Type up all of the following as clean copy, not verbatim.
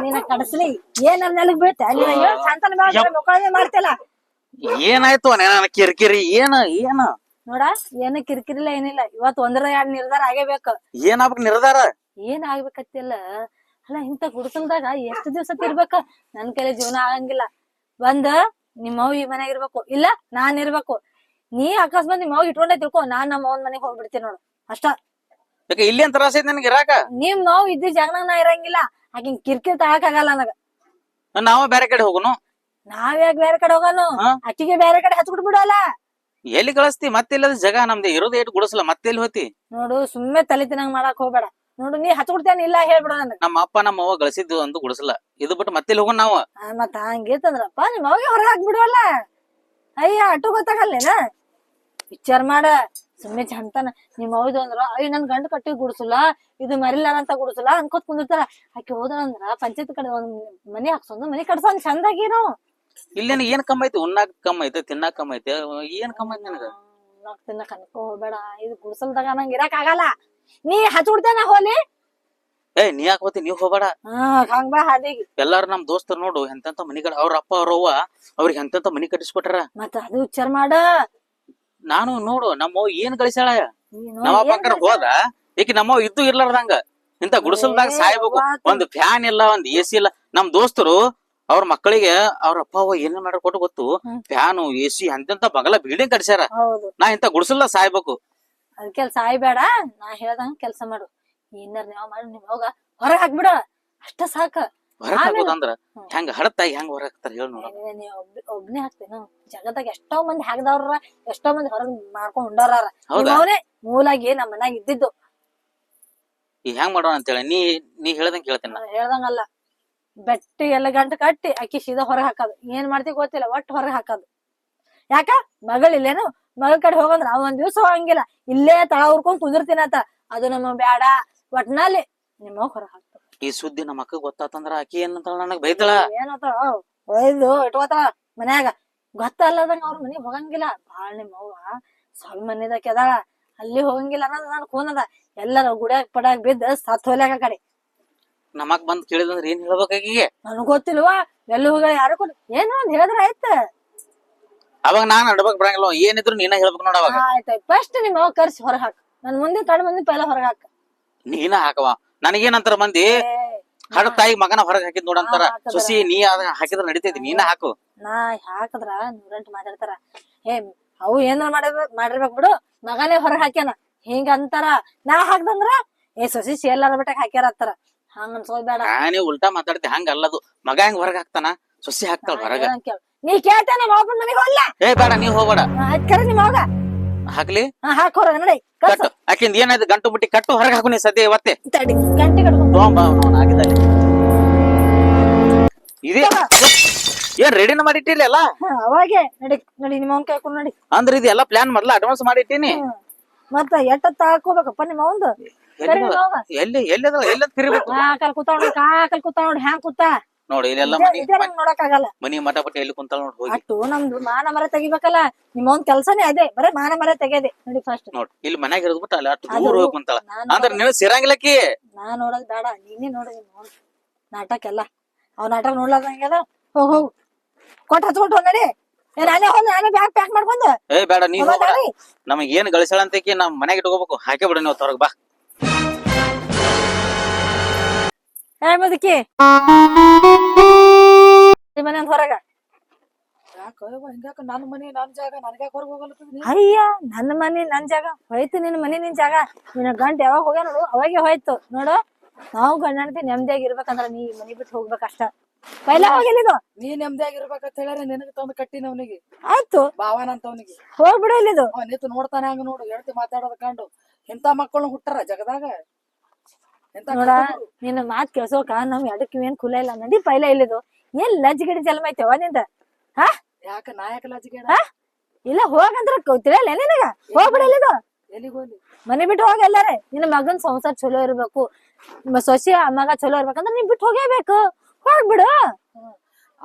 ನಿನ್ನ ಕಡಸ್ಲಿ ಏನ್ ನೆಲಗ್ ಬೀಳ್ತೆ ಶಾಂತನ ಮಕ್ಕಳೇ ಮಾಡ್ತಿಲ್ಲ. ಏನಾಯ್ತು ನನ್ನ ಕಿರಿಕಿರಿ ಏನ ಏನ ನೋಡ ಏನ ಕಿರಿಕಿರಿಲ್ಲ ಏನಿಲ್ಲ. ಇವತ್ ಒಂದರ ಎರಡ್ ನಿರ್ಧಾರ ಆಗೇಬೇಕು. ಏನ್ ಆಗ್ಬೇಕು ನಿರ್ಧಾರ? ಏನ್ ಆಗ್ಬೇಕತ್ತಿಲ್ಲ. ಅಲ್ಲ ಇಂತ ಗುಡಿಸಲ್ದಾಗ ಎಷ್ಟ್ ದಿವ್ಸ ಇರ್ಬೇಕ? ನನ್ ಕೈಲಿ ಜೀವನ ಆಗಂಗಿಲ್ಲ. ಬಂದ್ ನಿಮ್ಮವ್ ಈ ಮನ್ಯಾಗ ಇರ್ಬೇಕು, ಇಲ್ಲ ನಾನ್ ಇರ್ಬೇಕು. ನೀ ಅಕಸ್ಮಾತ್ ನಿಮ್ಮವ್ ಇಟ್ಕೊಂಡೇ ತಿಳ್ಕೊ, ನಾನ್ ನಮ್ಮ ಅವ್ನ ಮನೆಗ್ ಹೋಗ್ಬಿಡ್ತೀನಿ ನೋಡು ಅಷ್ಟ. ಇಲ್ಲಿ ಅಂತ ರಾಸ ಐತಿ ನನ್ಗೆ ಇರಾಕ. ನಿಮ್ ನೋವು ಇದ್ದ ಜಾಗನಾಗ ನಾ ಇರಂಗಿಲ್ಲ. ಆಕಿನ್ ಕಿರಿಕಿರಿ ತಗಕ್ ಆಗಲ್ಲ ನನಗ. ನಾವ ಬೇರೆ ಕಡೆ ಹೋಗುನು. ನಾವ್ಯಾಗ ಬೇರೆ ಕಡೆ ಹೋಗೋನು? ಅಕ್ಕಿಗೆ ಬೇರೆ ಕಡೆ ಹಚ್ಬಿಟ್ ಬಿಡಲ್ಲ. ಎಲ್ಲಿ ಕಳಿಸ್ತಿ? ಮತ್ತೆಲ್ಲದ ಜಗ ನಮ್ದು ಇರೋದು ಏಟ್ ಗುಡಿಸಲ ಮತ್ತೆಲ್ಲಿ ಹೋತಿ? ನೋಡು ಸುಮ್ಮನೆ ತಲೆ ತಿನ್ನಂಗ್ ಮಾಡಕ್ ಹೋಗ್ಬೇಡ. ನೋಡು ನೀ ಹಚ್ಬಿಡ್ತೇನೆ ಇಲ್ಲ ಹೇಳ್ಬಿಡ ನನಗ. ನಮ್ಮ ಅಪ್ಪ ನಮ್ಮ ಅವ್ವ ಗಳಿಸಿದ್ದು ಒಂದು ಗುಡಿಸಲ, ಇದು ಬಿಟ್ಟು ಮತ್ತೆಲ್ಲಿ ಹೋಗೋಣ ನಾವ? ಮತ್ತ ಹಂಗೇತಂದ್ರಪ್ಪ ನಿಮ್ ಅವಾಗ ಹೊರಗೆ ಹಾಕ್ಬಿಡುವಲ್ಲ. ಅಯ್ಯ ಅಟ್ಟು ಗೊತ್ತಾಗಲ್ಲೇನ? ವಿಚಾರ ಮಾಡ. ಸುಮ್ಮನೆ ಚಂತನ ನಿಮ್ ಅವ್ದು ಅಂದ್ರ ಅಯ್ಯ ನನ್ ಗಂಡ ಕಟ್ಟಿ ಗುಡಿಸಲ್ಲ, ಇದು ಮರಿಲಾರಂತ ಗುಡಿಸಲ್ಲ ಅನ್ಕೋತ್ ಕುಂದಿರ್ತಾರ. ಆಕಿ ಹೋದ್ರಂದ್ರ ಪಂಚಾಯತ್ ಕಡೆ ಒಂದ್ ಮನಿ ಹಾಕ್ಸೊಂದು ಮನಿ ಕಟ್ಸೊಂದ್ ಚಂದಾಗಿರು. ಇಲ್ಲೇನ ಏನ್ ಕಮ್ಮ ಐತಿ? ಉಣ್ಣಾಕ್ ಕಮ್ಮ ಐತೆ, ತಿನ್ನಾಕ್ ಕಮ್ಮ ಐತೆ, ಏನ್ ಕಮ್ಮ ಐತಿ ನಿನಗ? ಉಣ್ಣಾಕ್ ತಿನ್ನಕ್ ಅನ್ಕೋ ಹೋಗ್ಬೇಡ. ಇದು ಗುಡಿಸಲ್ದಾಗ ನಂಗೆ ಇರಕ್ ಆಗಲ್ಲ. ನೀ ಹಚ್ಬಿಡ್ತೇನ ಹೋಲಿ. ನೀ ಯಾಕೆ ಹೋತಿ? ನೀವ್ ಹೋಗ್ಬೇಡ. ಹಂಗ ಬಾ ಹಾದಿಗೆ. ಎಲ್ಲಾರು ನಮ್ ದೋಸ್ತರು ನೋಡು ಎಂತೆಂತ ಮನಿಗಳ ಅವ್ರ ಅಪ್ಪ ಅವ್ರ ಅವ್ವ ಅವ್ರಿಗೆ ಎಂತೆಂತ ಮನಿ ಕಟ್ಟಿಸ್ಕೊಟ್ರ. ಮತ್ತ ಅದು ವಿಚಾರ ಮಾಡ. ನಾನು ನೋಡು ನಮ್ಮವ್ ಏನ್ ಗಳಿಸ್ಯಾಳ. ನಮ್ಮಪ್ಪ ಅಂಕರ್ ಹೋದ ಈಕಿ ನಮ್ಮವ್ ಇದ್ದು ಇರ್ಲಾರ್ದಂಗ ಇಂತ ಗುಡಿಸಲ್ದಾಗ ಸಾಯ್ಬೇಕು. ಒಂದ್ ಫ್ಯಾನ್ ಇಲ್ಲ, ಒಂದ್ ಎಸಿ ಇಲ್ಲ. ನಮ್ ದೋಸ್ತರು ಅವ್ರ ಮಕ್ಕಳಿಗೆ ಅವ್ರ ಅಪ್ಪ ಅವ್ವ ಏನೇನ್ ಮಾಡ್ರ ಕೊಟ್ಟು ಗೊತ್ತು? ಫ್ಯಾನು, ಎಸಿ ಅಂತೆಂತ ಬಗಲ ಬಿಲ್ಡಿಂಗ್ ಕಟ್ಸ್ಯಾರ. ನಾ ಇಂತ ಗುಡಿಸಲ್ದಾಗ ಸಾಯ್ಬೇಕು. ಅದಕ್ಕೆ ಸಾಯ್ಬೇಡ. ನಾ ಹೇಳ್ದಂಗ ಕೆಲ್ಸ ಮಾಡು. ಏನಾರ ನಾವ್ ಮಾಡಿ ನಿಮ್ ಹೋಗ ಹೊರಗ್ ಹಾಕ್ಬಿಡ ಅಷ್ಟ ಸಾಕ. ಹೊರಗ್ ಹಾಕೋದಂದ್ರ ಹೆಂಗ ಹಡತಾಯಿ ಹೆಂಗ್ ಹೊರಗ್ ಹಾಕ್ತಾರ ಹೇಳ ನೋಡ. ಒಬ್ನೇ ಹಾಕ್ತೇನು? ಜಗತ್ತಾಗ ಎಷ್ಟೋ ಮಂದಿ ಹಾಕ್ದವ್ರ, ಎಷ್ಟೋ ಮಂದಿ ಹೊರಗ್ ಮಾಡ್ಕೊಂಡ್ ಉಂಡಾರ. ಅವನೇ ಮೂಲಾಗಿ ನಮ್ ಮನ್ಯಾಗ ಇದ್ದಿದ್ದು. ಈಗ ಹೆಂಗ್ ಮಾಡೋಣ ಅಂತೇಳಿ ನೀ ಹೇಳ್ದಂಗ ಕೇಳ್ತೇನೆ. ಹೇಳ್ದಂಗಲ್ಲ, ಬೆಟ್ಟಿ ಎಲ್ಲ ಗಂಟೆ ಕಟ್ಟಿ ಅಕ್ಕಿ ಸೀದಾ ಹೊರಗ್ ಹಾಕೋದು. ಏನ್ ಮಾಡ್ತಿ ಗೊತ್ತಿಲ್ಲ, ಒಟ್ಟು ಹೊರಗ್ ಹಾಕೋದು. ಯಾಕ ಮಗಳ ಇಲ್ಲೇನು? ಮಗಳ ಕಡೆ ಹೋಗಂದ್ರ ಅವ್ ಒಂದ್ ದಿವ್ಸ ಹೋಗಂಗಿಲ್ಲ. ಇಲ್ಲೇ ತಳ ಉರ್ಕೊಂಡ್ ಕುಂದಿರ್ತೀನತ. ಅದು ನಮ್ಮ ಬ್ಯಾಡ. ಒಟ್ನಲ್ಲಿ ನಿಮ್ಮ ಹೊರಗ್ ಹಾಕ್ತ. ಈ ಸುದ್ದಿ ನಮ್ಮ ಅಕ್ಕ ಗೊತ್ತಾತಂದ್ರ ಆಕಿ ಏನಂತಾಳ? ನನಗ್ ಬೈತಾಳ. ಏನಂತಾಳ? ಒಯ್ದು ಇಟ್ಕೋತಾಳ ಮನ್ಯಾಗ. ಗೊತ್ತಲ್ಲದಂಗ ಅವ್ರ ಮನಿಗ್ ಹೋಗಂಗಿಲ್ಲ. ಬಾಳ್ ನಿಮ್ಮವ್ವ ಸ್ವಲ್ಪ ಮನಿದಕ್ಕೆ ಅದಾಳ, ಅಲ್ಲಿ ಹೋಗಂಗಿಲ್ಲ ಅನ್ನೋದು ನನ್ ಖೂನದ. ಎಲ್ಲಾರ ಗುಡ್ಯಾಗ ಪಡ್ಯಾಗ ಬಿದ್ದ ಸತ್ ಹೋಲ್ಯಾಕ ಕಡೆ. ನಮಕ್ ಬಂದ್ ಕೇಳಿದಂದ್ರ ಏನ್ ಹೇಳ್ಬೇಕಾಗಿಗೆ? ನನ್ಗ್ ಗೊತ್ತಿಲ್ವಾ ಎಲ್ಲಿ ಹೋಗ ಯಾರು ಕೊಡ್ ಏನೋ ಒಂದ್ ಹೇಳಿದ್ರ ಆಯ್ತ. ಅವಾಗ ನಾನ್ ಅಡ್ಬಕ್ ಬರಂಗಿಲ್ಲ. ಏನಿದ್ರು ನೀನ ಹೇಳ್ಬೇಕು ನೋಡ. ಅವಾಗ ಆಯ್ತಾಯ್ತು. ಫಸ್ಟ್ ನಿಮ್ಮ ಅವ್ವ ಕರ್ಸಿ ಹೊರಗ್ ಹಾಕ. ನನ್ ಮುಂದೆ ಕಡ್ ಮಂದಿ ಪೈಲ ಹೊರಗ್ ಹಾಕ. ನೀನ ಹಾಕವ. ನನಗೇನಂತಾರ ಮಂದಿ? ಹಡ ತಾಯಿ ಮಗನ ಹೊರಗ್ ಹಾಕಿದ್ ನೋಡಂತಾರ. ಸುಸಿ ನೀ ಹಾಕಿದ್ರ ನಡಿತೈತಿ, ನೀನ ಹಾಕು. ನಾ ಹಾಕದ್ರ 108 ಮಾತಾಡ್ತಾರ. ಅವು ಏನಾರ ಮಾಡಿರ್ಬೇಕ್ ಬಿಡು, ಮಗನೇ ಹೊರಗ್ ಹಾಕ್ಯಾನ ಹಿಂಗ ಅಂತಾರ. ನಾ ಹಾಕ್ದಂದ್ರ ಸೊಸಿ ಸೇಲಾರ ಬಿಟ್ಟಾಗ ಹಾಕ್ಯಾರ ಅಂತಾರ. ಹಂಗ ಅನ್ಸೋದ್ ಬೇಡ. ನೀ ಉಲ್ಟಾ ಮಾತಾಡ್ತಿ. ಹಂಗ ಅಲ್ಲದು. ಮಗ ಹೆಂಗ್ ಹೊರಗ್ ಹಾಕ್ತಾನ, ಸೊಸಿ ಹಾಕ್ತಾಳ ಹೊರಗ. ನೀ ಕೇಳ್ತಾನೆ ಮಾವನ ಮನೆಗೆ ಹೋಗ್ಲ. ಬೇಡ ನೀವ್ ಹೋಗ್ಬೇಡ. ಕರೆ ನಿಮ್ಮ ಮಗ ಹಾಕ್ಲಿ. ಹಾಕ್ ಹೊರಗ ನಡಿ. ಕಟ್ಟು ಆಕಿಂದ ಏನಾಯ್ತು ಗಂಟು ಮುಟ್ಟಿ ಕಟ್ಟು ಹೊರಗೆ ಹಾಕು. ನೀ ಸದ್ಯ ಇವತ್ತೆ ಗಂಟೆ ಆಗಿದ್ದಲ್ಲಿ ಇದೇ ಏನ್ ರೆಡಿನ ಮಾಡಿಟ್ಟಿಲ್ಲ ಅಲ್ಲ? ಅವಾಗೆ ನಡಿ ನಡಿ ನಿಮ್ಮ ಅವ್ನ ಕಾಯ್ಕೊಂಡು ನಡಿ. ಅಂದ್ರೆ ಇದೆಲ್ಲ ಪ್ಲಾನ್ ಮೊದ್ಲ ಅಡ್ವಾನ್ಸ್ ಮಾಡಿಟ್ಟಿನಿ. ಮತ್ತ ಎಟ್ಟ ಹಾಕೋಬೇಕಪ್ಪ ನಿಮ್ಮ ಅವಂದು? ಎಲ್ಲಿ ಎಲ್ಲ ತಿರ್ಬೇಕು. ಕಾಕಲ್ ಕೂತಾಳ ನೋಡಿ ಹ್ಯಾಂಗ್ ಕೂತ ನೋಡಿ. ಇಲ್ಲೆಲ್ಲ ನೋಡಕ್ ಆಗಲ್ಲ. ಮನಿ ಮಠ ಪಟ್ಟಿ ಎಲ್ಲಿ ಕುಂತಾಳ ನೋಡಿ. ಹೋಗಿ ಅಟ್ಟು ನಮ್ದು ಮಾನ ಮರ ತೆಗಿಬೇಕಲ್ಲ. ನಿಮ್ಮ ಅವ್ನ ಕೆಲ್ಸನೇ ಅದೇ, ಬರೇ ಮಾನ ಮರ ತೆಗೆದೆ. ನೋಡಿ ಫಸ್ಟ್ ನೋಡಿ ಇಲ್ಲಿ ಮನ್ಯಾಗ ಇರೋದ್ಬಿಟ್ಟು ಅಲ್ಲಿ ಅಷ್ಟು ದೂರ ಹೋಗಿ ಕುಂತಾಳ. ಅಂದ್ರೆ ನೀವು ಸಿರಂಗಿಲ್ಲಕ್ಕಿ. ನಾ ನೋಡೋದ್ ಬೇಡ, ನೀನೇ ನೋಡಿ. ನಾಟಕ ಎಲ್ಲ ಅವ್ ನಾಟಕ ನೋಡ್ಲಾರ್ದಂಗ್ಯದ. ಹೋಗ್ ಕೊಟ್ಟು ಹಚ್ಕೊಟ್ಟು ನಡಿ. ನಾನೇ ಬ್ಯಾಗ್ ಪ್ಯಾಕ್ ಮಾಡ್ಕೊಂಡು. ಬೇಡ ನೀ ನಮಗ್ ಏನ್ ಗಳಿಸಾಳ ಅಂತಕಿ ನಮ್ ಮನ್ಯಾಗ ಇಟ್ಕೋಬೇಕು. ಹಾಕೇ ಬಿಡ ನೀವು ಹೊರಗ್ ಬಾ. ಮುದುಕಿ ಮನೆ ಹೊರಗ. ನನ್ ಮನಿ ನನ್ ಜಾಗ ನನ್ಗ್ಯಾಕ ಹೊರಗ್ ಹೋಗಲ್ಲ? ಅಯ್ಯ ನನ್ನ ಮನಿ ನನ್ ಜಾಗ ಹೋಯ್ತು. ನಿನ್ ಮನಿ ನಿನ್ ಜಾಗ. ನಿನ್ನ ಗಂಟೆ ಯಾವಾಗ ಹೋಗ್ಯ ನೋಡು, ಅವಾಗೆ ಹೋಯ್ತು ನೋಡು. ನಾವು ಗಂಡಂತಿ ನೆಮ್ಮದಿಯಾಗಿ ಇರ್ಬೇಕಂದ್ರ ನೀ ಮನಿ ಬಿಟ್ಟು ಹೋಗ್ಬೇಕಷ್ಟ. ಪೈಲ ಹೋಗಿಲ್ಲಿದು. ನೀ ನೆಮ್ಮದಿಯಾಗಿ ಇರ್ಬೇಕಂತ ಹೇಳಿ ನಿನಗ ತಂದು ಕಟ್ಟಿನ ಅವನಿಗೆ. ಆಯ್ತು ಭಾವನ ಅಂತ ಅವನಿಗೆ ಹೋಗ್ಬಿಡು ಇಲ್ಲಿದು. ನಿಂತು ನೋಡ್ತಾನೆ ಹಂಗ ನೋಡು. ಹೇಳ್ತಿ ಮಾತಾಡೋದ್ ಕಂಡು ಎಂತ ಮಕ್ಕಳು ಹುಟ್ಟಾರ ಜಗದಾಗ. ನೋಡ ನಿನ್ನ ಮಾತ್ ಕೇಳ್ಸೋಕ ನಮ್ ಎಡಕ್ ಏನ್ ಕುಲ ಇಲ್ಲ. ನಡಿ ಪೈಲ ಇಲ್ಲಿದು. ಏನ್ ಲಜ್ಜಿಗಿಡಿ ಜನ್ಮ ಐತೆವ ನಿಂದ? ಯಾಕ ನಾಯಕ ಲಜ್ಜಿಗೆ ಇಲ್ಲ ಹೋಗಂದ್ರ ತಿಳಿಯಲ್ಲ ನಿನಗ. ಹೋಗ್ಬಿಡ ಇಲ್ಲಿದು. ಎಲ್ಲಿಗೆ ಹೋಗ್ಲಿ? ಮನೆ ಬಿಟ್ಟು ಹೋಗಿ ಎಲ್ಲಾರೆ. ನಿನ್ನ ಮಗನ್ ಸಂಸಾರ ಚಲೋ ಇರ್ಬೇಕು, ಸೊಸಿ ಮಗ ಚಲೋ ಇರ್ಬೇಕಂದ್ರ ನೀನ್ ಬಿಟ್ಟು ಹೋಗೇಬೇಕು. ಹೋಗ್ಬಿಡು.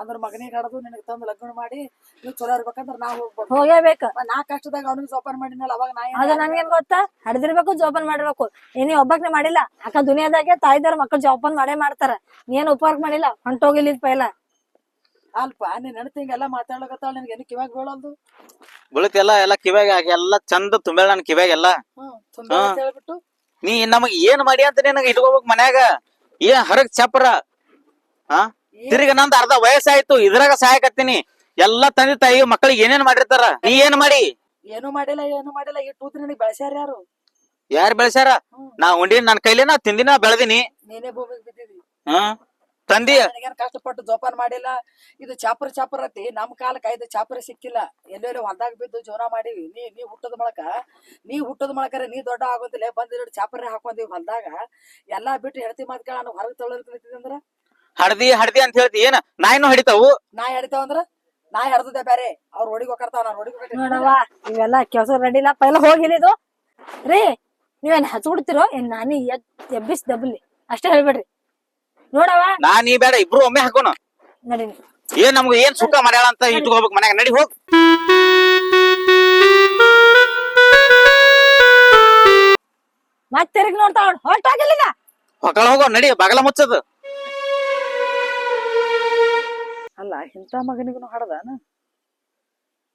ಅಂದ್ರ ಮಗನಿಗೆ ಹಡದು ನಿನಗೆ ತಂದು ಲಗ್ನ ಮಾಡಿ ನೀವು ಚಲೋ ಇರ್ಬೇಕಂದ್ರ ನಾ ಹೋಗ್ಬೇಕು. ಹೋಗೇಬೇಕ. ನಾ ಕಷ್ಟದಾಗ ಅವನಿಗೆ ಜೋಪಾನ ಮಾಡಿನಲ್ಲ ಅವಾಗ ನಾ ಅದ ನನ್ಗೇನ್ ಗೊತ್ತಾ, ಹಡ್ದಿರ್ಬೇಕು ಜೋಪಾನ ಮಾಡ್ಬೇಕು. ನೀ ಒಬ್ಬಕ್ನೆ ಮಾಡಿಲ್ಲ, ಅಕ್ಕ ದುನಿಯಾದಾಗೆ ತಾಯಿದಾರ ಮಕ್ಕಳು ಜೋಪಾನ ಮಾಡೇ ಮಾಡ್ತಾರ. ನೀನ್ ಉಪವಾಸ ಮಾಡಿಲ್ಲ, ಹೊಂಟೋಗಿಲ್ಲ ಪೈಲ. ಅಲ್ಪ ನೀನ್ ಹೆಣ್ತಿಂಗೆಲ್ಲ ಮಾತಾಡ್ಲಕತ್ತಾಳ, ನಿನ್ಗೆ ಏನು ಕಿವಾಗ ಬೀಳಲ್ದು? ಬೀಳತ್ ಎಲ್ಲ ಕಿವ್ಯಾಗ ಎಲ್ಲ ಚಂದ ತುಂಬೇಳ ನನ್ ಕಿವ್ಯಾಗೆಲ್ಲ. ತುಂಬಾ ಹೇಳ್ಬಿಟ್ಟು ನೀ ನಮಗ್ ಏನ್ ಮಾಡಿ ಅಂತ ನಿನಗ ಇಟ್ಕೋಬೇಕು ಮನ್ಯಾಗ. ಏನ್ ಹರಗ್ ಚಪ್ರ ಹಾ ತಿರ್ಗ ನಂದ್ ಅರ್ಧ ವಯಸ್ಸಾಯ್ತು, ಇದ್ರಾಗ ಸಹಾಯಕತ್ತೀನಿ. ಎಲ್ಲಾ ತಂದೆ ತಾಯಿ ಮಕ್ಕಳಿಗೆ ಏನೇನ್ ಮಾಡಿರ್ತಾರ, ನೀ ಏನ್ ಮಾಡಿ? ಏನು ಮಾಡಿಲ್ಲ ಈ ಟೂತ್ ನಿನಗೆ ಬೆಳೆಸ್ಯಾರ ಯಾರು? ಯಾರು ಬೆಳೆಸ್ಯಾರ? ನಾ ಉಂಡಿನ ನನ್ ಕೈಲೇನ ತಿಂದಿನ ಬೆಳೆದಿನಿ. ನೀನೇ ಭೂಮಿಗೆ ಬಿದ್ದಿದಿ. ತಂದಿ ನನಗೇನ್ ಕಷ್ಟಪಟ್ಟು ಜೋಪಾನ ಮಾಡಿಲ್ಲ. ಇದು ಚಾಪರ್ ಅತಿ ನಮ್ ಕಾಲಕ್ಕ ಇದು ಚಾಪರ್ ಸಿಕ್ಕಿಲ್ಲ. ಎಲ್ಲೆಲ್ಲಿ ಹೊಲ್ದಾಗ ಬಿದ್ದು ಜೋರ ಮಾಡಿವಿ. ನೀ ಹುಟ್ಟದ ಬಳಕರೆ ನೀ ದೊಡ್ಡ ಆಗೋದಿಲ್ಲ. ಬಂದ್ ಚಾಪರ್ ಹಾಕೊಂದಿವಿ ಹೊಲ್ದಾಗ. ಎಲ್ಲಾ ಬಿಟ್ಟು ಹೆಣ್ತಿ ಮಾತ್ ಕೇಳ ನಾನು ಹೊರಗೆ ತೊಳಲಿಕ್ಕಿದ್ದೆ ಅಂದ್ರ ಹಡ್ದಿ ಅಂತ ಹೇಳ್ತಿ. ಏನ ನಾಯಿನೂ ಹಿಡಿತಾವು? ನಾಯಿ ಹಿಡಿತಾವಂದ್ರ ನಾಯಿ ಹಡ್ದದೆ ಬೇರೆ. ಅವ್ರ ಹೊಡಿಗೆ ಹೋಗ್ತಾವ, ನಾನು ಹೊಡಿಗೆ ನೋಡವ್ವ, ಇವೆಲ್ಲ ಕೆಲಸ ರೆಡಿಲ್ಲ, ಪೈಲ ಹೋಗಿಲಿದು ರೀ. ನೀವೇನ್ ಹಚ್ಬಿಡ್ತಿರೋ ಏನ್? ನಾನಿ ಎಬ್ಬಿಸ್ ದಬ್ಬಲಿ ಅಷ್ಟೇ ಹೇಳ್ಬೇಡ್ರಿ. ನೋಡವ ನಾ ನೀ ಬೇಡ, ಇಬ್ರು ಒಮ್ಮೆ ಹಾಕೋಣ. ನಡಿ. ಏನ್ ನಮ್ಗೆ ಏನ್ ಸುಖ ಮಾಡ್ಯಾಳ ಅಂತ ಇಟ್ಕೋಬೇಕು ಮನ್ಯಾಗ. ನಡಿ ಹೋಗ್. ಮತ್ತೆ ತಿರುಗಿ ನೋಡ್ತಾಳ, ಹೊರಟಾಗಿಲ್ಲ. ಹೊಕ್ಕಳ ಹೋಗೋ ನಡಿ, ಬಾಗಲ ಮುಚ್ಚದು. ಅಲ್ಲ ಇಂಥ ಮಗನಿಗೂ ಹಡದಾನ.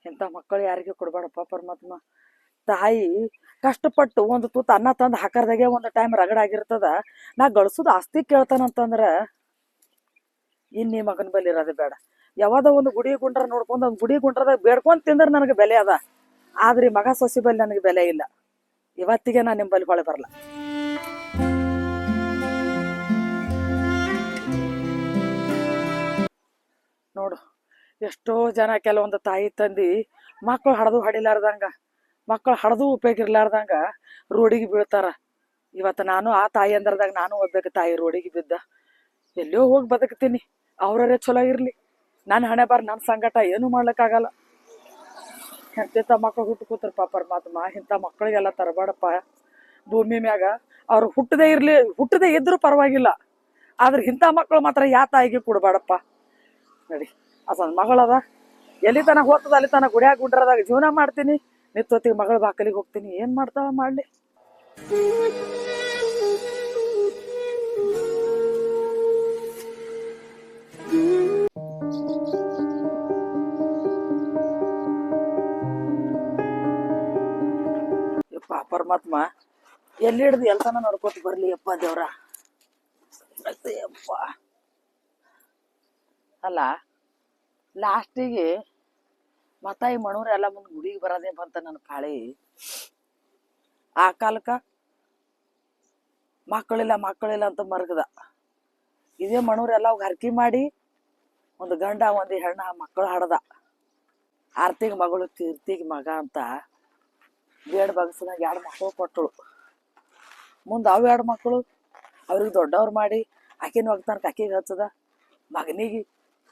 ಇಂಥ ಮಕ್ಕಳು ಯಾರಿಗೆ ಕೊಡ್ಬೇಡಪ್ಪ ಪರಮಾತ್ಮ. ತಾಯಿ ಕಷ್ಟಪಟ್ಟು ಒಂದು ತೂತ ಅನ್ನ ತಂದು ಹಾಕರ್ದಾಗೆ ಒಂದು ಟೈಮ್ ರಗಡಾಗಿರ್ತದ. ನಾ ಗಳಿಸೋದು ಆಸ್ತಿ ಕೇಳ್ತಾನಂತಂದ್ರ ಇನ್ನೀ ಮಗನ ಬಲ್ಲಿ ಇರೋದು ಬೇಡ. ಯಾವ್ದೋ ಒಂದು ಗುಡಿ ಗುಂಡ್ರ ನೋಡ್ಕೊಂಡು ಒಂದು ಗುಡಿ ಗುಂಡ್ರದಾಗ ಬೇಡ್ಕೊಂಡ್ ತಿಂದ್ರೆ ನನಗೆ ಬೆಲೆ ಅದ. ಆದ್ರೆ ಈ ಮಗ ಸೊಸಿ ಬಲ್ಲಿ ನನಗೆ ಬೆಲೆ ಇಲ್ಲ. ಇವತ್ತಿಗೆ ನಾ ನಿಮ್ ಬಲ್ಲಿ ಹೊಳೆ ಬರಲ್ಲ. ನೋಡು, ಎಷ್ಟೋ ಜನ ಕೆಲವೊಂದು ತಾಯಿ ತಂದಿ ಮಕ್ಕಳು ಹಡದು ಉಪಯೋಗ ಇರ್ಲಾರ್ದಂಗ ರೋಡಿಗೆ ಬೀಳ್ತಾರ. ಇವತ್ತು ನಾನು ಆ ತಾಯಿ ಅಂದ್ರದಾಗ ನಾನು ಒಬ್ಬಕ್ಕೆ ತಾಯಿ ರೋಡಿಗೆ ಬಿದ್ದ. ಎಲ್ಲೋ ಹೋಗಿ ಬದುಕ್ತೀನಿ, ಅವ್ರೇ ಚಲೋ ಇರ್ಲಿ. ನನ್ನ ಹಣೆ ಬಾರ ನನ್ನ ಸಂಕಟ ಏನು ಮಾಡ್ಲಿಕ್ಕಾಗಲ್ಲ. ಎಂತೆಂಥ ಮಕ್ಕಳು ಹುಟ್ಟು ಕೂತಾರಪ್ಪ ಪರಮಾತ್ಮ. ಇಂಥ ಮಕ್ಕಳಿಗೆಲ್ಲ ತರಬೇಡಪ್ಪ ಭೂಮಿ ಮ್ಯಾಗ. ಅವ್ರು ಹುಟ್ಟದೇ ಇದ್ರು ಪರವಾಗಿಲ್ಲ, ಆದ್ರೆ ಇಂಥ ಮಕ್ಕಳು ಮಾತ್ರ ಯಾ ತಾಯಿಗೆ ಕೊಡ್ಬೇಡಪ್ಪ. ನಡಿ, ಅದೊಂದು ಮಗಳದ, ಎಲ್ಲಿ ತನಕ ಹೋಗ್ತದ ಅಲ್ಲಿ ತನಕ ಗುಡಿಯಾಗ ಗುಂಡ್ರದಾಗ ಜೀವನ ಮಾಡ್ತೀನಿ. ನಿತ್ತೊತ್ತಿಗೆ ಮಗಳ ಬಾಕಲಿಗೆ ಹೋಗ್ತೀನಿ. ಏನ್ ಮಾಡ್ತಾವ ಮಾಡ್ಲಿ. ಯಪ್ಪ ಪರಮಾತ್ಮ, ಎಲ್ಲಿ ಹಿಡ್ದು ಎಲ್ತನ ನೋಡ್ಕೊತ ಬರ್ಲಿ ಯಪ್ಪ ದೇವ್ರ. ಯಪ್ಪ ಅಲ್ಲ, ಲಾಸ್ಟಿಗೆ ಮತ್ತ ಈ ಮಣೂರ ಎಲ್ಲ ಮುಂದೆ ಗುಡಿಗೆ ಬರೋದೇ ಬಂತ ನನ್ನ ಪಾಳಿ. ಆ ಕಾಲಕ್ಕ ಮಕ್ಕಳಿಲ್ಲ ಅಂತ ಮರಗದ. ಇದೇ ಮಣೂರೆಲ್ಲ ಹರಕಿ ಮಾಡಿ ಒಂದು ಗಂಡ ಒಂದು ಹೆಣ್ಣ ಮಕ್ಕಳು ಹಡದ. ಆರ್ತಿಗೆ ಮಗಳು ಕೀರ್ತಿಗೆ ಮಗ ಅಂತ ಬೇಡ ಬಗಸದಾಗ 2 ಮಕ್ಕಳು ಕೊಟ್ಟಳು. ಮುಂದೆ ಅವು 2 ಮಕ್ಕಳು ಅವ್ರಿಗೆ ದೊಡ್ಡವ್ರು ಮಾಡಿ ಆಕಿನ ಒಗ್ತಾನ ಆಕಿಗೆ ಹಚ್ಚದ. ಮಗನಿಗೆ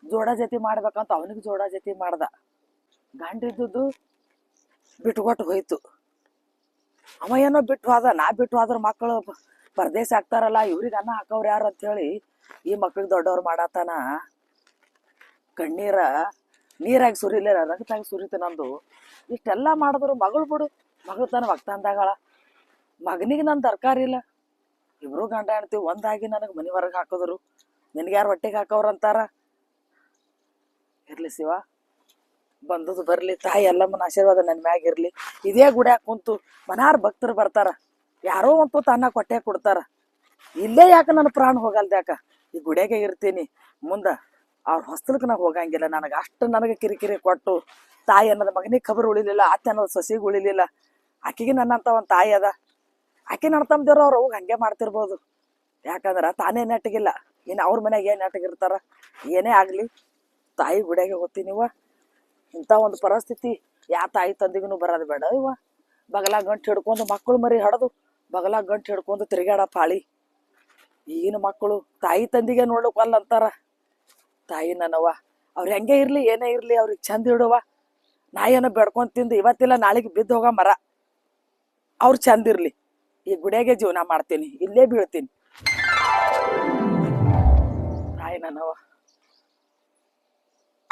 ಜೋಡ ಜೊತೆ ಮಾಡ್ಬೇಕಂತ ಅವನಿಗೆ ಜೋಡ ಜೊತೆ ಮಾಡ್ದ. ಗಂಡ ಇದ್ದದ್ದು ಬಿಟ್ಕೊಟ್ಟು ಹೋಯ್ತು. ಅವ ಏನೋ ಬಿಟ್ಟು ಹೋದ. ನಾ ಬಿಟ್ಟು ಹೋದ್ರ ಮಕ್ಕಳು ಪರದೇಶ ಆಗ್ತಾರಲ್ಲ, ಇವ್ರಿಗೆ ಅನ್ನ ಹಾಕವ್ರು ಯಾರು ಅಂತ ಹೇಳಿ ಈ ಮಕ್ಳಿಗೆ ದೊಡ್ಡವ್ರು ಮಾಡತ್ತಾನ. ಕಣ್ಣೀರ ನೀರಾಗಿ ಸುರಿಲಿಲ್ಲ, ರಗತಾಗಿ ಸುರಿತು ನಂದು. ಇಷ್ಟೆಲ್ಲ ಮಾಡಿದ್ರು ಮಗಳು ಬಿಡು, ಮಗಳು ತನ್ನ ಒಗ್ತಾಂದಾಗಳ. ಮಗನಿಗೆ ನನ್ ತರಕಾರಿ ಇಲ್ಲ. ಇಬ್ರು ಗಂಡ ಹೆಣ್ತೀವಿ ಒಂದಾಗಿ ನನಗೆ ಮನೆ ಹೊರಗೆ ಹಾಕಿದ್ರು. ನಿನ್ಗೆ ಯಾರು ಹೊಟ್ಟೆಗೆ ಹಾಕವ್ರಂತಾರ. ಇರ್ಲಿ ಶಿವ, ಬಂದದು ಬರ್ಲಿ. ತಾಯಿ ಎಲ್ಲಮ್ಮನ ಆಶೀರ್ವಾದ ನನ್ನ ಮ್ಯಾಗ ಇರ್ಲಿ. ಇದೇ ಗುಡ್ಯಾಗ ಕುಂತು ಮನಾರ್ ಭಕ್ತರು ಬರ್ತಾರ, ಯಾರೋ ಒಂದು ಅನ್ನ ಕೊಟ್ಟೆ ಕೊಡ್ತಾರ. ಇಲ್ಲೇ ಯಾಕೆ ನನ್ನ ಪ್ರಾಣ ಹೋಗಲ್ದ ಯಾಕ? ಈ ಗುಡ್ಯಾಗೆ ಇರ್ತೀನಿ. ಮುಂದ ಅವ್ರ ಹೊಸ್ತಲಕ್ಕೆ ನಾ ಹೋಗಂಗಿಲ್ಲ. ನನಗೆ ಕಿರಿಕಿರಿ ಕೊಟ್ಟು ತಾಯಿ ಅನ್ನೋದು ಮಗನಿಗೆ ಖಬರ್ ಉಳಿಲಿಲ್ಲ, ಅತ್ತೆ ಅನ್ನೋದು ಸೊಸಿಗೆ ಉಳಿಲಿಲ್ಲ. ಆಕಿಗೆ ನನ್ನಂತ ಒಂದು ತಾಯಿ ಅದ. ಆಕೆ ನನ್ನ ತಮ್ಮದೇವ್ರು ಅವ್ರು ಹೋಗಿ ಹಂಗೆ ಮಾಡ್ತಿರ್ಬೋದು. ಯಾಕಂದ್ರೆ ತಾನೇ ನೆಟ್ಟಗಿಲ್ಲ, ಇನ್ನು ಅವ್ರ ಮನ್ಯಾಗ ಏನು ನೆಟ್ಟಗಿರ್ತಾರ. ಏನೇ ಆಗಲಿ ತಾಯಿ ಗುಡ್ಯಾಗೆ ಹೋಗ್ತೀನಿವ. ಇಂಥ ಒಂದು ಪರಿಸ್ಥಿತಿ ಯಾ ತಾಯಿ ತಂದಿಗೂ ಬರೋದು ಬೇಡ ಇವ. ಬಗಲಾಗ ಗಂಟು ಹಿಡ್ಕೊಂಡು ಮಕ್ಕಳು ಮರಿ ಹಡದು ಬಗಲಾಗ ಗಂಟು ಹಿಡ್ಕೊಂಡು ತಿರುಗಾಡ ಪಾಳಿ. ಈಗಿನ ಮಕ್ಕಳು ತಾಯಿ ತಂದಿಗೆ ನೋಡ್ಲಿಕ್ಕೆ ಅಲ್ಲ ಅಂತಾರ. ತಾಯಿ ನನ್ನವ್ವ, ಅವ್ರು ಹೆಂಗೆ ಇರ್ಲಿ ಏನೇ ಇರ್ಲಿ ಅವ್ರಿಗೆ ಚಂದ ಇಡುವ. ನಾ ಏನೋ ಬೆಡ್ಕೊಂಡ್ ತಿಂದು ಇವತ್ತಿಲ್ಲ ನಾಳೆಗೆ ಬಿದ್ದು ಹೋಗ ಮರ. ಅವ್ರು ಚಂದ ಇರ್ಲಿ. ಈ ಗುಡಿಯಾಗೆ ಜೀವನ ಮಾಡ್ತೀನಿ, ಇಲ್ಲೇ ಬೀಳ್ತೀನಿ. ತಾಯಿ ನನ್ನವ್ವ.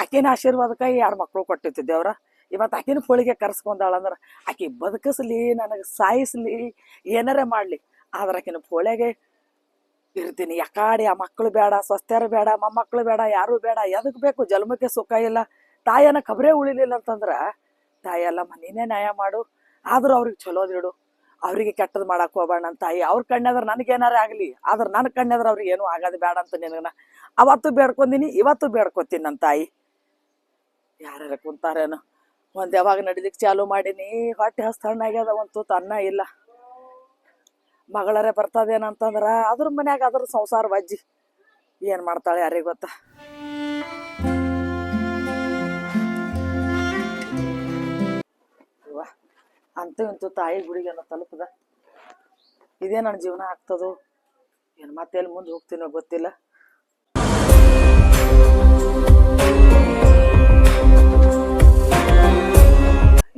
ಆಕಿನ ಆಶೀರ್ವಾದಕ್ಕ 2 ಮಕ್ಳು ಕೊಟ್ಟಿತ್ತು ದೇವ್ರ. ಇವತ್ತು ಆಕಿನ ಪೋಳಿಗೆ ಕರ್ಸ್ಕೊಂಡಾಳಂದ್ರ ಆಕಿ ಬದುಕಿಸ್ಲಿ, ನನಗೆ ಸಾಯಿಸ್ಲಿ, ಏನಾರ ಮಾಡ್ಲಿ, ಆದ್ರ ಆಕಿನ ಪೋಳೆಗೆ ಇರ್ತೀನಿ. ಯಾಕಾಡಿ ಆ ಮಕ್ಕಳು ಬೇಡ, ಸ್ವಸ್ಥ್ಯರು ಬೇಡ, ಮೊಮ್ಮಕ್ಕಳು ಬೇಡ, ಯಾರು ಬೇಡ. ಎದಕ್ ಬೇಕು? ಜನ್ಮಕ್ಕೆ ಸುಖ ಇಲ್ಲ, ತಾಯಿಯನ್ನ ಕಬ್ರೇ ಉಳಿಲಿಲ್ಲ ಅಂತಂದ್ರ ತಾಯಿ ಅಲ್ಲಮ್ಮ ನೀನೇ ನ್ಯಾಯ ಮಾಡು, ಆದ್ರೂ ಅವ್ರಿಗೆ ಚಲೋದಿಡು, ಅವ್ರಿಗೆ ಕೆಟ್ಟದ್ ಮಾಡಕ್ ಹೋಗ್ಬೇಡ ನನ್ನ ತಾಯಿ. ಅವ್ರ ಕಣ್ಣೆದ್ರ ನನಗೇನಾರ ಆಗ್ಲಿ, ಆದ್ರ ನನ್ನ ಕಣ್ಣೆದ್ರ ಅವ್ರಿಗೆ ಏನೂ ಆಗೋದು ಬೇಡ ಅಂತ ನಿನಗನ ಅವತ್ತು ಬೇಡ್ಕೊಂದಿನಿ, ಇವತ್ತು ಬೇಡ್ಕೊತೀನಿ ನನ್ನ ತಾಯಿ. ಯಾರ್ಯಾರ ಕುಂತಾರೇನು, ಒಂದ್ ಯಾವಾಗ ನಡಿಲಿಕ್ ಚಾಲು ಮಾಡೀನಿ, ಹೊಟ್ಟೆ ಹಸ್ತಣ್ಣಾಗ್ಯದ, ಒಂದು ತುತ್ತು ಅನ್ನ ಇಲ್ಲ. ಮಗಳರೇ ಬರ್ತದೇನಂತಂದ್ರ ಅದ್ರ ಮನ್ಯಾಗ ಅದ್ರ ಸಂಸಾರ ವಜ್ಜಿ, ಏನ್ ಮಾಡ್ತಾಳೆ ಯಾರಿಗ ಗೊತ್ತ. ಅಂತೂ ಇಂತೂ ತಾಯಿ ಗುಡಿಗೆ ಅನ್ನೋ ತಲುಪದ. ಇದೇ ನನ್ನ ಜೀವನ ಆಗ್ತದೋ ಏನ್ ಮತ್ತೆ ಎಲ್ಲಿ ಮುಂದೆ ಹೋಗ್ತೀನೋ ಗೊತ್ತಿಲ್ಲ.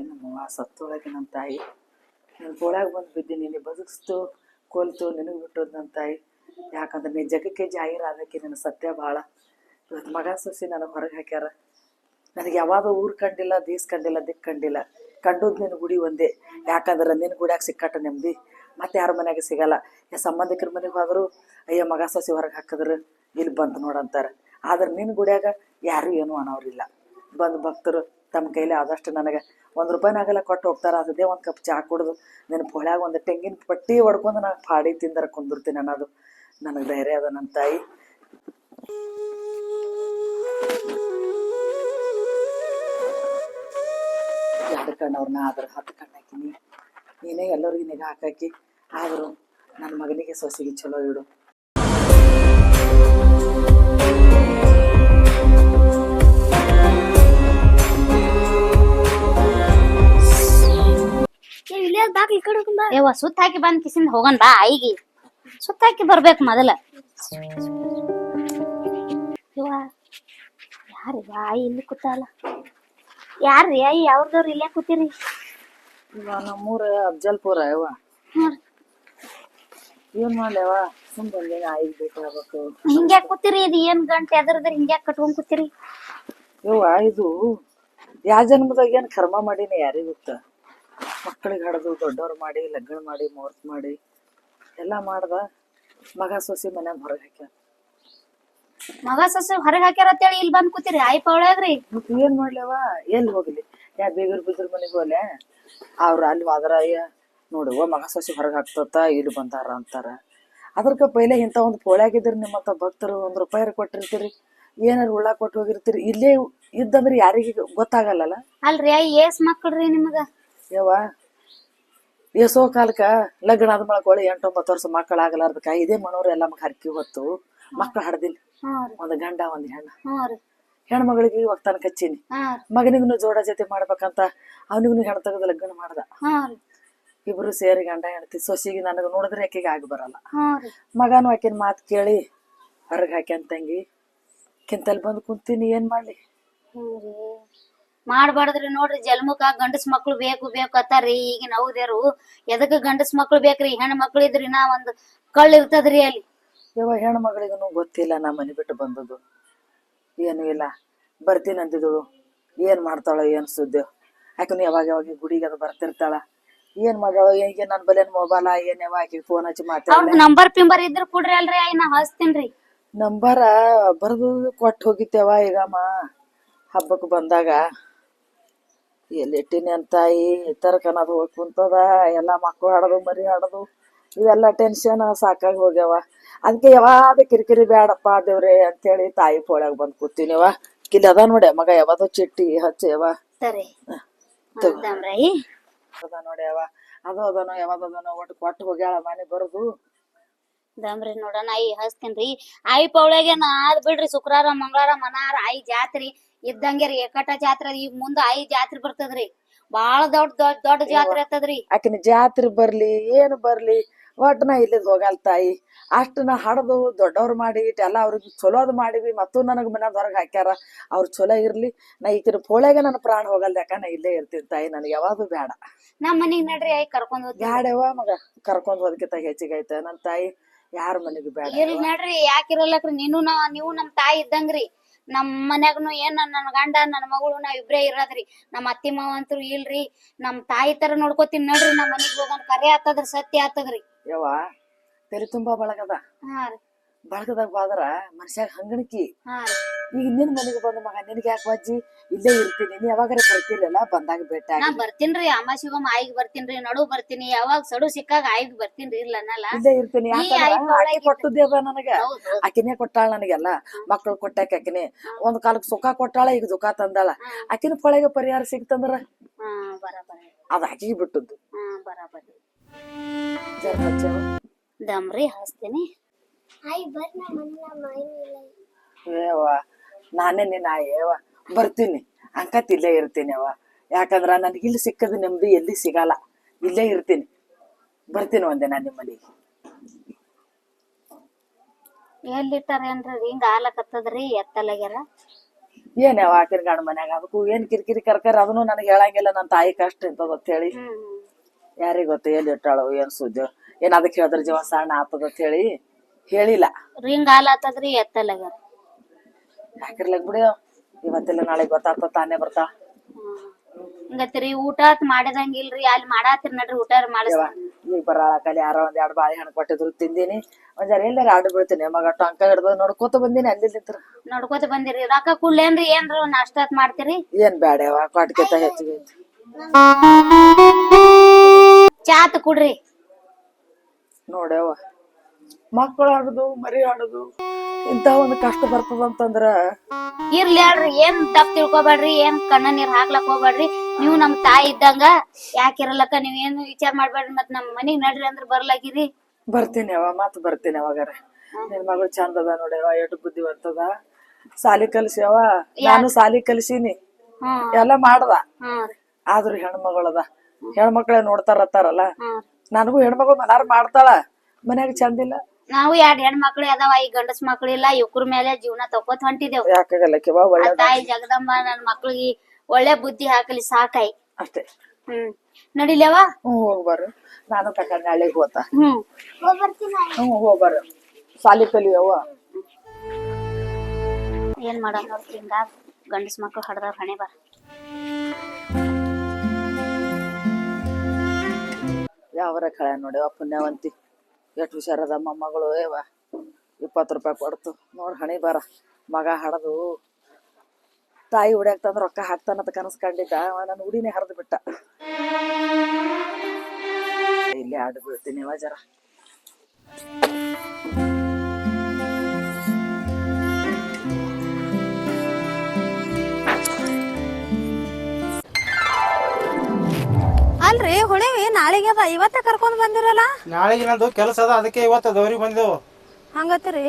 ಏನಮ್ಮ ಸತ್ತೊಳಗೆ ನನ್ನ ತಾಯಿ, ನನ್ನ ಗೋಳಾಗ ಬಂದು ಬಿದ್ದೀನಿ, ನೀನು ಬದುಕಿಸ್ತು ಕೊಲ್ತು ನಿನಗೆ ಬಿಟ್ಟೋದು ನನ್ನ ತಾಯಿ. ಯಾಕಂದ್ರೆ ನೀ ಜಗಕ್ಕೆ ಜಾಹೀರಾದಕ್ಕೆ ನಿನ್ನ ಸತ್ಯ ಭಾಳ. ಇವತ್ತು ಮಗ ಸೊಸಿ ನನಗೆ ಹೊರಗೆ ಹಾಕ್ಯಾರ. ನನಗೆ ಯಾವಾಗ ಊರು ಕಂಡಿಲ್ಲ, ದೀಸ್ ಕಂಡಿಲ್ಲ, ದಿಕ್ ಕಂಡಿಲ್ಲ. ಕಂಡುದ್ ನಿನ್ನ ಗುಡಿ ಒಂದೇ. ಯಾಕಂದ್ರೆ ನಿನ್ನ ಗುಡಿಯಾಗ ಸಿಕ್ಕಟ್ಟ ನೆಮ್ಮದಿ ಮತ್ತೆ ಯಾರ ಮನ್ಯಾಗ ಸಿಗಲ್ಲ. ಸಂಬಂಧಿಕರ ಮನೆಗೆ ಹೋದ್ರು ಅಯ್ಯ ಮಗ ಸೊಸಿ ಹೊರಗೆ ಹಾಕಿದ್ರು ಇಲ್ಲಿ ಬಂದು ನೋಡಂತಾರೆ. ಆದ್ರೆ ನಿನ್ನ ಗುಡಿಯಾಗ ಯಾರು ಏನೂ ಅನ್ನೋರಿಲ್ಲ. ಬಂದು ಭಕ್ತರು ತಮ್ಮ ಕೈಲಿ ಆದಷ್ಟು ನನಗೆ ₹1 ಕೊಟ್ಟು ಹೋಗ್ತಾರ. ಅದೇ ಒಂದು ಕಪ್ ಚಹಾ ಕುಡ್ದು ನಿನ್ನ ಪೊಳ್ಯಾಗ ಒಂದು ತೆಂಗಿನ ಪಟ್ಟಿ ಹೊಡ್ಕೊಂಡು ನಾನು ಪಾಡಿ ತಿಂದರ ಕುಂದಿರ್ತೀನಿ ಅನ್ನೋದು ನನಗೆ ಧೈರ್ಯ ಅದ ನನ್ನ ತಾಯಿ. ಎರಡು ಕಣ್ಣವ್ರನ್ನ ಆದ್ರೆ 10 ಕಣ್ಣು ಹಾಕಿನಿ. ನೀನೇ ಎಲ್ಲರಿಗೂ ನಿಗಾ ಹಾಕಾಕಿ, ಆದರೂ ನನ್ನ ಮಗನಿಗೆ ಸೊಸೆಗೆ ಚಲೋ ಇಡು. ಯವ್ವ ಸುತ್ತ ಹಾಕಿ ಬಂದ್ ಕಿಸಿಂದ ಹೋಗನ್ ಬಾ. ಆಯಿಗಿ ಸುತ್ತ ಹಾಕಿ ಬರ್ಬೇಕು ಮೊದಲ. ಯವ್ವ ಯಾರಿವ ಆಯಿ ಇಲ್ಲಿ ಕೂತಲ್ಲ? ಯಾರ್ರಿ ಆಯಿ? ಯಾವ್ದವ್ರು ಇಲ್ಲೇ ಕೂತಿರಿ? ನಮ್ಮೂರ ಅಫ್ಜಲ್ಪುರ ಯವ್ವ. ಏನ್ ಮಾಡ್ಲವ, ಸುಮ್ ಬಂದೇನ ಆಯಿಗೆ ಬೇಕಾಗಬೇಕು. ಹಿಂಗ್ಯಾಕ್ ಕೂತಿರಿ? ಇದು ಏನ್ ಗಂಟೆ ಅದ್ರದ್ರ ಹಿಂಗ್ಯಾಕ್ ಕಟ್ಕೊಂಡ್ ಕೂತಿರಿ? ಯವ್ವ ಇದು ಯಾ ಜನ್ಮದಾಗ ಏನ್ ಕರ್ಮ ಮಾಡೀನಿ ಯಾರಿಗ ಗೊತ್ತ. ಮಕ್ಕಳಿಗೆ ಹಡ್ದು ದೊಡ್ಡವ್ರು ಮಾಡಿ, ಲಗ್ನ ಮಾಡಿ, ಮುಹೂರ್ತ ಮಾಡಿ ಎಲ್ಲ ಮಾಡ್ದ. ಮಗ ಸೊಸಿ ಮನ್ಯಾಗ ಹೊರಗೆ ಹಾಕ್ಯಾರ. ಮಗ ಸೊಸೆ ಹೊರಗೆ ಹಾಕ್ಯಾರ ಅಂತೇಳಿ ಇಲ್ಲಿ ಬಂದ್ ಕೂತಿರಿ ಆಯಿ ಪೌಳ್ಯಾಗ್ರಿ? ಏನ್ ಮಾಡ್ಲವ, ಎಲ್ಲಿ ಹೋಗ್ಲಿ? ಯಾ ಬೇಗರ್ ಬಿದ್ರ ಮನೆಗೆ ಹೋಗ್ಲೆ, ಅವ್ರ ಅಲ್ಲಿ ಹೋದ್ರ ನೋಡುವ ಮಗ ಸೊಸಿ ಹೊರಗೆ ಹಾಕ್ತತ, ಇಲ್ಲಿ ಬಂದಾರ ಅಂತಾರ. ಅದ್ರಕ ಪೈಲೆ ಇಂಥ ಒಂದು ಪೋಳ್ಯಾಗಿದ್ರಿ ನಿಮ್ಮಂತ ಭಕ್ತರು ₹1 ಕೊಟ್ಟಿರ್ತೀರಿ, ಏನಾರು ಉಳ್ಳ ಕೊಟ್ಟು ಹೋಗಿರ್ತೀರಿ. ಇಲ್ಲೇ ಇದ್ದಂದ್ರೆ ಯಾರಿಗೆ ಗೊತ್ತಾಗಲ್ಲ. ಅಲ್ರಿ ಆಯಿ ಏಸ್ ಮಕ್ಕಳ್ರಿ ನಿಮಗ? ಯವ್ವ ಎಸೋ ಕಾಲಕ್ಕ ಲಗ್ನ ಆದ ಮಳಕೊಳ್ಳಿ 8-9 ವರ್ಷ ಮಕ್ಕಳು ಆಗಲಾರ್ದಕ್ಕ ಇದೇ ಮನೋರು ಎಲ್ಲ ಹರಕಿ ಹೊತ್ತು ಮಕ್ಕಳು ಹಡ್ದಿಲ್ಲ. ಒಂದು ಗಂಡ ಒಂದು ಹೆಣ್ಣು. ಹೆಣ್ಮಗಳಿಗೆ ಒಗ್ತಾನ ಕಚ್ಚೀನಿ. ಮಗನಿಗೂ ಜೋಡ ಜೊತೆ ಮಾಡ್ಬೇಕಂತ ಅವನಿಗೂ ಹೆಣ್ಣು ತೆಗೆದು ಲಗ್ನ ಮಾಡ್ದ. ಇಬ್ರು ಸೇರಿ ಗಂಡ ಹೆಣ್ತಿ. ಸೊಸಿಗೆ ನನಗೆ ನೋಡಿದ್ರೆ ಆಕೆಗೆ ಆಗಿ ಬರಲ್ಲ. ಮಗನು ಆಕಿನ ಮಾತು ಕೇಳಿ ಹೊರಗೆ ಹಾಕ್ಯಾನ ತಂಗಿ ಕಿಂತಲ್ಲಿ ಬಂದು ಕುಂತೀನಿ. ಏನ್ ಮಾಡ್ಲಿ? ಮಾಡ್ಬಾರ್ದ್ರಿ ನೋಡ್ರಿ. ಜನ್ಮಕ್ಕ ಗಂಡಸ್ ಮಕ್ಳು ಬೇಕು ಬೇಕು ಅತ್ತಾರಿ ಈಗಿನ ಹೌದೇರು. ಎದಕ್ ಗಂಡಸ್ ಮಕ್ಳು ಬೇಕ್ರಿ? ಹೆಣ್ಣು ಮಕ್ಳು ಇದ್ರಿ ನಾ ಒಂದ್ ಕಳ್ಳ ಇರ್ತದ್ರಿ ಅಲ್ಲಿ. ಯವ್ವ ಹೆಣ್ಣು ಮಗಳಿಗೂ ಗೊತ್ತಿಲ್ಲ ನಾ ಮನೆ ಬಿಟ್ಟು ಬಂದದ್ದು ಏನು ಇಲ್ಲ. ಬರ್ತೀನಿ ಅಂತಿದ್ದಳು. ಏನ್ ಮಾಡ್ತಾಳೋ ಏನ್ ಸುದ್ದಿ. ಯಾಕಂದ್ರೆ ಯಾವಾಗ ಗುಡಿಗೆ ಅದು ಬರ್ತಿರ್ತಾಳ. ಏನ್ ಮಾಡ್ಯಾಳೋ ಈಗ ನನ್ ಬಲೇನ್ ಮೊಬೈಲ್ ಏನ್ ಯಾವ ಆಕಿ ಫೋನ್ ಹಚ್ಚಿ ಮಾತಾಡ. ನಂಬರ್ ಪಿಂಬರ್ ಇದ್ರ ಕೊಡ್ರಿ ಅಲ್ರಿ ಆಯ್ ನಾ ಹಚ್ತೀನ್ರಿ. ನಂಬರ ಬರ್ದು ಕೊಟ್ಟು ಹೋಗಿತ್ತೇವ. ಈಗಮ್ಮ ಹಬ್ಬಕ್ಕೆ ಬಂದಾಗ ಎಲ್ಲಿಟ್ಟಿನಿ ಅಂತಾಯಿ ತರಕನದು ಹೋಗಿ ಕುಂತದ. ಎಲ್ಲ ಮಕ್ಕಳು ಹಾಡೋದು ಮರಿ ಹಾಡೋದು ಇವೆಲ್ಲ ಟೆನ್ಷನ್ ಸಾಕಾಗಿ ಹೋಗ್ಯಾವ. ಅದಕ್ಕೆ ಯಾವಾಗ ಕಿರಿಕಿರಿ ಬೇಡಪ್ಪ ದೇವ್ರೆ ಅಂತೇಳಿ ತಾಯಿ ಪೋಳ್ಯಾಗ ಬಂದ್ ಕೂತೀನಿವ. ಇಲ್ಲಿ ಅದ ನೋಡಿ ಮಗ ಯಾವ್ದೋ ಚಿಟ್ಟಿ ಹಚ್ಚವ ಅದ ನೋಡಿ ಯಾವ ಅದು ಅದನೋ ಯಾವ್ದದನೋ ಒಟ್ಟು ಕೊಟ್ಟು ಹೋಗ್ಯಾಳ ಮನೆ ಬರೋದು ದಮ್ರಿ ನೋಡೋಣ. ಆಯಿ ಹಚ್ತೀನ್ರಿ. ಆಯಿ ಪೌಳ್ಯಾಗೇನ ಆದ್ ಬಿಡ್ರಿ. ಶುಕ್ರವಾರ ಮಂಗಳವಾರ ಮನಾರ ಆಯಿ ಜಾತ್ರಿ ಇದ್ದಂಗೆ ರೀ. ಏಕಟ ಜಾತ್ರೆ. ಈಗ ಮುಂದ ಆಯಿ ಜಾತ್ರೆ ಬರ್ತದ್ರಿ. ಬಾಳ ದೊಡ್ಡ ಜಾತ್ರೆ ಆಗ್ತದ್ರಿ. ಆಕಿನ ಜಾತ್ರೆ ಬರ್ಲಿ ಏನು ಬರ್ಲಿ ಒಟ್ಟು ನಾ ಇಲ್ಲಿದ್ ಹೋಗಲ್ ತಾಯಿ. ಅಷ್ಟು ನಾ ಹಡ್ದು ದೊಡ್ಡವ್ರು ಮಾಡಿ ಎಲ್ಲ ಅವ್ರಿಗೆ ಚಲೋದ್ ಮಾಡಿವಿ. ಮತ್ತು ನನಗ್ ಮನ್ಯಾಗ ಹೊರಗೆ ಹಾಕ್ಯಾರ. ಅವ್ರು ಚಲೋ ಇರ್ಲಿ. ನಾ ಈಕಿನ ಪೋಳ್ಯಾಗ ನನ್ನ ಪ್ರಾಣ ಹೋಗಲ್ದ. ಯಾಕ ನಾ ಇಲ್ಲೇ ಇರ್ತೀನಿ ತಾಯಿ. ನನಗೆ ಯಾವಾಗೂ ಬೇಡ. ನಮ್ ಮನಿಗ್ ನಡ್ರಿ ಆಯಿ ಕರ್ಕೊಂಡ್ ಹೋಗ್ತೀನಿ. ಬ್ಯಾಡವ ಮಗ ಕರ್ಕೊಂಡ್ ಹೋದಕ್ಕಿಂತ ಹೆಚ್ಚಿಗೈತ ನನ್ನ ತಾಯಿ. ಯಾರ ಮನೆಗೂ ಬೇಡ. ಇರ್ಲಿ ನಡ್ರಿ. ಯಾಕಿರಲ್ಲಕ್ರಿ? ನೀವು ನಮ್ ತಾಯಿ ಇದ್ದಂಗ್ರಿ. ನಮ್ ಮನ್ಯಾಗನು ಏನ್ ನನ್ ಗಂಡ ನನ್ ಮಗಳು ನಾವ್ ಇಬ್ರೇ ಇರೋದ್ರಿ. ನಮ್ ಅತ್ತಿ ಮಾವ ಅಂತೂ ಇಲ್ರಿ. ನಮ್ ತಾಯಿ ತರ ನೋಡ್ಕೋತೀನಿ ನೋಡ್ರಿ. ನಮ್ ಮನಿಗ್ ಹೋಗೋಣ ಕರೆ ಆತದ್ರಿ, ಸತ್ಯ ಆತದ್ರಿ. ಯವ್ವ ತಲೆ ತುಂಬಾ ಬಳಗದ. ಹಾ ರೀ ಬಳಗದಾಗ ಬಾದ್ರ ಮನುಷ್ಯಾಗ ಹಂಗಣಿಕಿ. ಹಾ ರೀ ಈಗ ನಿನ್ ಮನೆಗೆ ಬಂದ ಮಗ ನಿನಗೆ ಯಾಕೆ ಅಜ್ಜಿ ಇಲ್ಲೇ ಇರ್ತೀನಿ, ನೀ ಯಾವಾಗಾರ ಬರ್ತಿರ್ಲಿಲ್ಲ, ಬಂದಾಗ ಭೇಟಿ ನಾ ಆಗಿ ಬರ್ತೀನ್ರಿ. ಅಮಾಸಿಗೊಮ್ಮ ಆಯಿಗ್ ಬರ್ತೀನ್ರಿ, ನಡು ಬರ್ತೀನಿ, ಯಾವಾಗ ಸಡು ಸಿಕ್ಕಾಗ ಆಯಿಗ್ ಬರ್ತೀನ್ರಿ. ಇಲ್ಲ ಅನ್ನಲ್ಲ. ಇಲ್ಲೇ ಇರ್ತೀನಿ. ಈ ಯಾಕಂದ್ರ ಆಯ್ತು ಒಳ್ಳೆ ಆಕಿ ಕೊಟ್ಟದ್ದೇ ಅದ ನನಗ. ಹೌದು ಆಕಿನೇ ಕೊಟ್ಟಾಳ ನನಗೆಲ್ಲ. ಮಕ್ಳು ಕೊಟ್ಟಾಕ ಆಕಿನೇ ಒಂದ್ ಕಾಲಕ್ ಸುಖ ಕೊಟ್ಟಾಳ, ಈಗ ದುಃಖ ತಂದಾಳ. ಆಕಿನ ಫಳೆಗೆ ಪರಿಹಾರ ಸಿಕ್ತಂದ್ರ ಹಾ ಬರಾಬರಿ. ಅದ ಆಕಿಗೆ ಬಿಟ್ಟದ್ದು. ಹಾ ಬರಾಬರಿ. ಜರ ಹಚ್ಚವ ದಮ್ರಿ ಹಚ್ತೀನಿ. ಏವ ನಾನೇ ನಿನ್ನ ಏವ ಬರ್ತೀನಿ ಅಂಕತ್ ಇಲ್ಲೇ ಇರ್ತೀನಿ ಅವ. ಯಾಕಂದ್ರ ನನ್ಗೆ ಇಲ್ಲಿ ಸಿಕ್ಕದ ನೆಮ್ಮದಿ ಎಲ್ಲಿ ಸಿಗಲ್ಲ. ಇಲ್ಲೇ ಇರ್ತೀನಿ, ಬರ್ತೀನಿ ಒಂದೇ ನಾನು ನಿಮ್ಮ ಮನೆಗೆ. ಎಲ್ಲಿಟ್ಟಾರೇನ್ರಿ ಹಿಂಗ ಆಲಕತ್ತದ್ರಿ ಎತ್ತಲಾಗ್ಯಾರ? ಏನ್ ಯಾವ ಆಕಿನ ಗಂಡ ಮನ್ಯಾಗ ಅದಕ್ಕೂ ಏನ್ ಕಿರಿಕಿರಿ ಕರ್ಕರ್ ಅದನ್ನು ನನಗೆ ಹೇಳಂಗಿಲ್ಲ. ನನ್ನ ತಾಯಿ ಕಷ್ಟ ಇಂತದ ಅಂತ ಹೇಳಿ ಯಾರಿಗ ಗೊತ್ತ ಎಲ್ಲಿ ಇಟ್ಟಾಳು ಏನ್ ಸುದ್ದಿ, ಏನ್ ಅದಕ್ಕೆ ಹೇಳಿದ್ರ ಜೀವ ಸಣ್ಣ ಆತದ ಅಂತ ಹೇಳಿ ಹೇಳಿಲ್ಲ. ರಿಂಗ್ ಆಲತ್ತದ್ರಿ ಎತ್ತಲಾಗ್ಯಾರ. ಯಾಕಿರ್ಲಕ್ ಬಿಡಿ, ಇವತ್ತಿಲ್ಲ ನಾಳೆ ಗೊತ್ತಾಗ್ತದ, ತಾನೇ ಬರ್ತಾ. ಹಿಂಗತ್ರಿ ಊಟ ಮಾಡಿದಂಗಿಲ್ರಿ. ಅಲ್ಲಿ ಮಾಡಾತಿರ್ ನಡ್ರಿ ಊಟ ಮಾಡಿಸ್. ಈಗ ಬರಾಕಲ್ಲಿ ಯಾರೋ ಒಂದ್ 2 ಬಾಳೆಹಣ್ಣು ಕೊಟ್ಟಿದ್ರು, ತಿಂದಿನಿ. ಒಂದ್ ಜರ ಎಲ್ಲಾರ ಆಡು ಬೀಳ್ತೀನಿ. ಮಗ ಟೊಂಕ ಹಿಡ್ದು ನೋಡ್ಕೋತ ಬಂದಿನಿ. ಅಲ್ಲಿ ನಿಂತ್ರ ನೋಡ್ಕೋತ ಬಂದಿರಿ. ರೊಕ್ಕ ಕುಡ್ಲೇನ್ರಿ? ಏನ್ರ ನಾಷ್ಟಾತ್ ಮಾಡ್ತೀರಿ? ಏನ್ ಬ್ಯಾಡ್ಯವ, ಕೊಟ್ಕೆತ ಹೆಚ್ಚಿಗೆ ಐತಿ. ಚಾತ್ ಕುಡ್ರಿ. ನೋಡ್ಯವ ಮಕ್ಕಳು ಆಡುದು ಮರಿ ಆಡುದು ಇಂತ ಒಂದ್ ಕಷ್ಟ ಬರ್ತದಂತಂದ್ರ ಇರ್ಲಿ ಹೇಳ್ರಿ. ಏನ್ ತಪ್ಪ ತಿಳ್ಕೊಬೇಡ್ರಿ, ಏನ್ ಕಣ್ಣ ನೀರ್ ಹಾಕ್ಲಕ್ ಹೋಗ್ಬೇಡ್ರಿ. ನೀವು ನಮ್ ತಾಯಿ ಇದ್ದಂಗ ಯಾಕಿರಲಕ್ಕ ನೀವ್ ಏನು ವಿಚಾರ ಮಾಡ್ಬೇಡ್ರಿ. ಮತ್ ನಮ್ ಮನಿಗ್ ನಡ್ರಿ ಅಂದ್ರ ಬರ್ಲಾಗಿರಿ. ಬರ್ತೀನಿ ಅವ, ಮತ್ ಬರ್ತೀನಿ ಅವಾಗಾರ. ನಿನ್ ಮಗಳು ಚಂದ ಅದ ನೋಡ್ಯವ, ಎಷ್ಟು ಬುದ್ಧಿವಂತದ. ಸಾಲಿ ಕಲ್ಸ್ಯವ, ನಾನು ಸಾಲಿ ಕಲ್ಸೀನಿ, ಎಲ್ಲ ಮಾಡ್ದ. ಆದ್ರೂ ಹೆಣ್ಮಗಳದ. ಹೆಣ್ಮಕ್ಳೇ ನೋಡ್ತಾರತ್ತಾರಲ್ಲ. ನನಗೂ ಹೆಣ್ಮಗಳು ಮನಾರ್ ಮಾಡ್ತಾಳ, ಮನ್ಯಾಗ ಚಂದಿಲ್ಲ. ನಾವು 2 ಹೆಣ್ಮಕ್ಳು ಅದಾವ, ಈ ಗಂಡಸ್ ಮಕ್ಳಿಲ್ಲ. ಇವ್ರ ಮೇಲೆ ಜೀವನ ತಕೋತ್ ಹೊಂಟಿದೇವ್. ಯಾಕಾಗಲ್ಲಕ್ಕಿವ ಒಳ್ಳೆ ತಾಯಿ ಜಗದಮ್ಮ ನನ್ ಮಕ್ಳಿಗೆ ಒಳ್ಳೆ ಬುದ್ಧಿ ಹಾಕಲಿ ಸಾಕಾಯಿ ಅಷ್ಟೇ. ನಡಿಲೇವ? ಹೋಗ್ಬಾರು. ನಾನು ಕಕ್ಕ ನಾಳೆಗೆ ಹೋತ. ಹೋಗ್ಬರ್ತೀನಿ. ಹೋಗ್ಬಾರು, ಸಾಲಿ ಕಲಿಯವ್ವ. ಏನ್ ಮಾಡ ನೋಡ್ರಿ, ಹಿಂಗ ಗಂಡಸ್ ಮಕ್ಳು ಹಡ್ದವ್ರ ಹಣೆ ಬರ. ಯಾವರ ಕಳೆ ನೋಡ್ಯವ ಪುಣ್ಯವಂತಿ, ಎಷ್ಟು ಹುಷಾರದ ಮೊಮ್ಮಗಳು. ಏವ 20 ರೂಪಾಯಿ ಕೊಡ್ತು ನೋಡ್ ಹಣಿ ಬಾರ. ಮಗ ಹಡದು ತಾಯಿ ಉಡ್ಯಾಕ ತಂದ್ರ ರೊಕ್ಕ ಹಾಕ್ತಾನಂತ ಕನಸು ಕಂಡಿದ್ದ, ನನ್ನ ಉಡಿನೇ ಹರಿದು ಬಿಟ್ಟ. ಇಲ್ಲೇ ಆಡು ಬೀಳ್ತೀನಿ ಜರ. ಅಲ್ರಿ ಹುಳಿವಿ ನಾಳೆಗೆ ಅದ, ಇವತ್ತೇ ಕರ್ಕೊಂಡ್ ಬಂದಿರಲ್ಲ? ನಾಳೆಗೆ ನಂದು ಕೆಲಸ ಅದ, ಅದಕ್ಕೆ ಇವತ್ತು ದೌರಿ ಬಂದೆವು. ಹಂಗತ್ರಿ?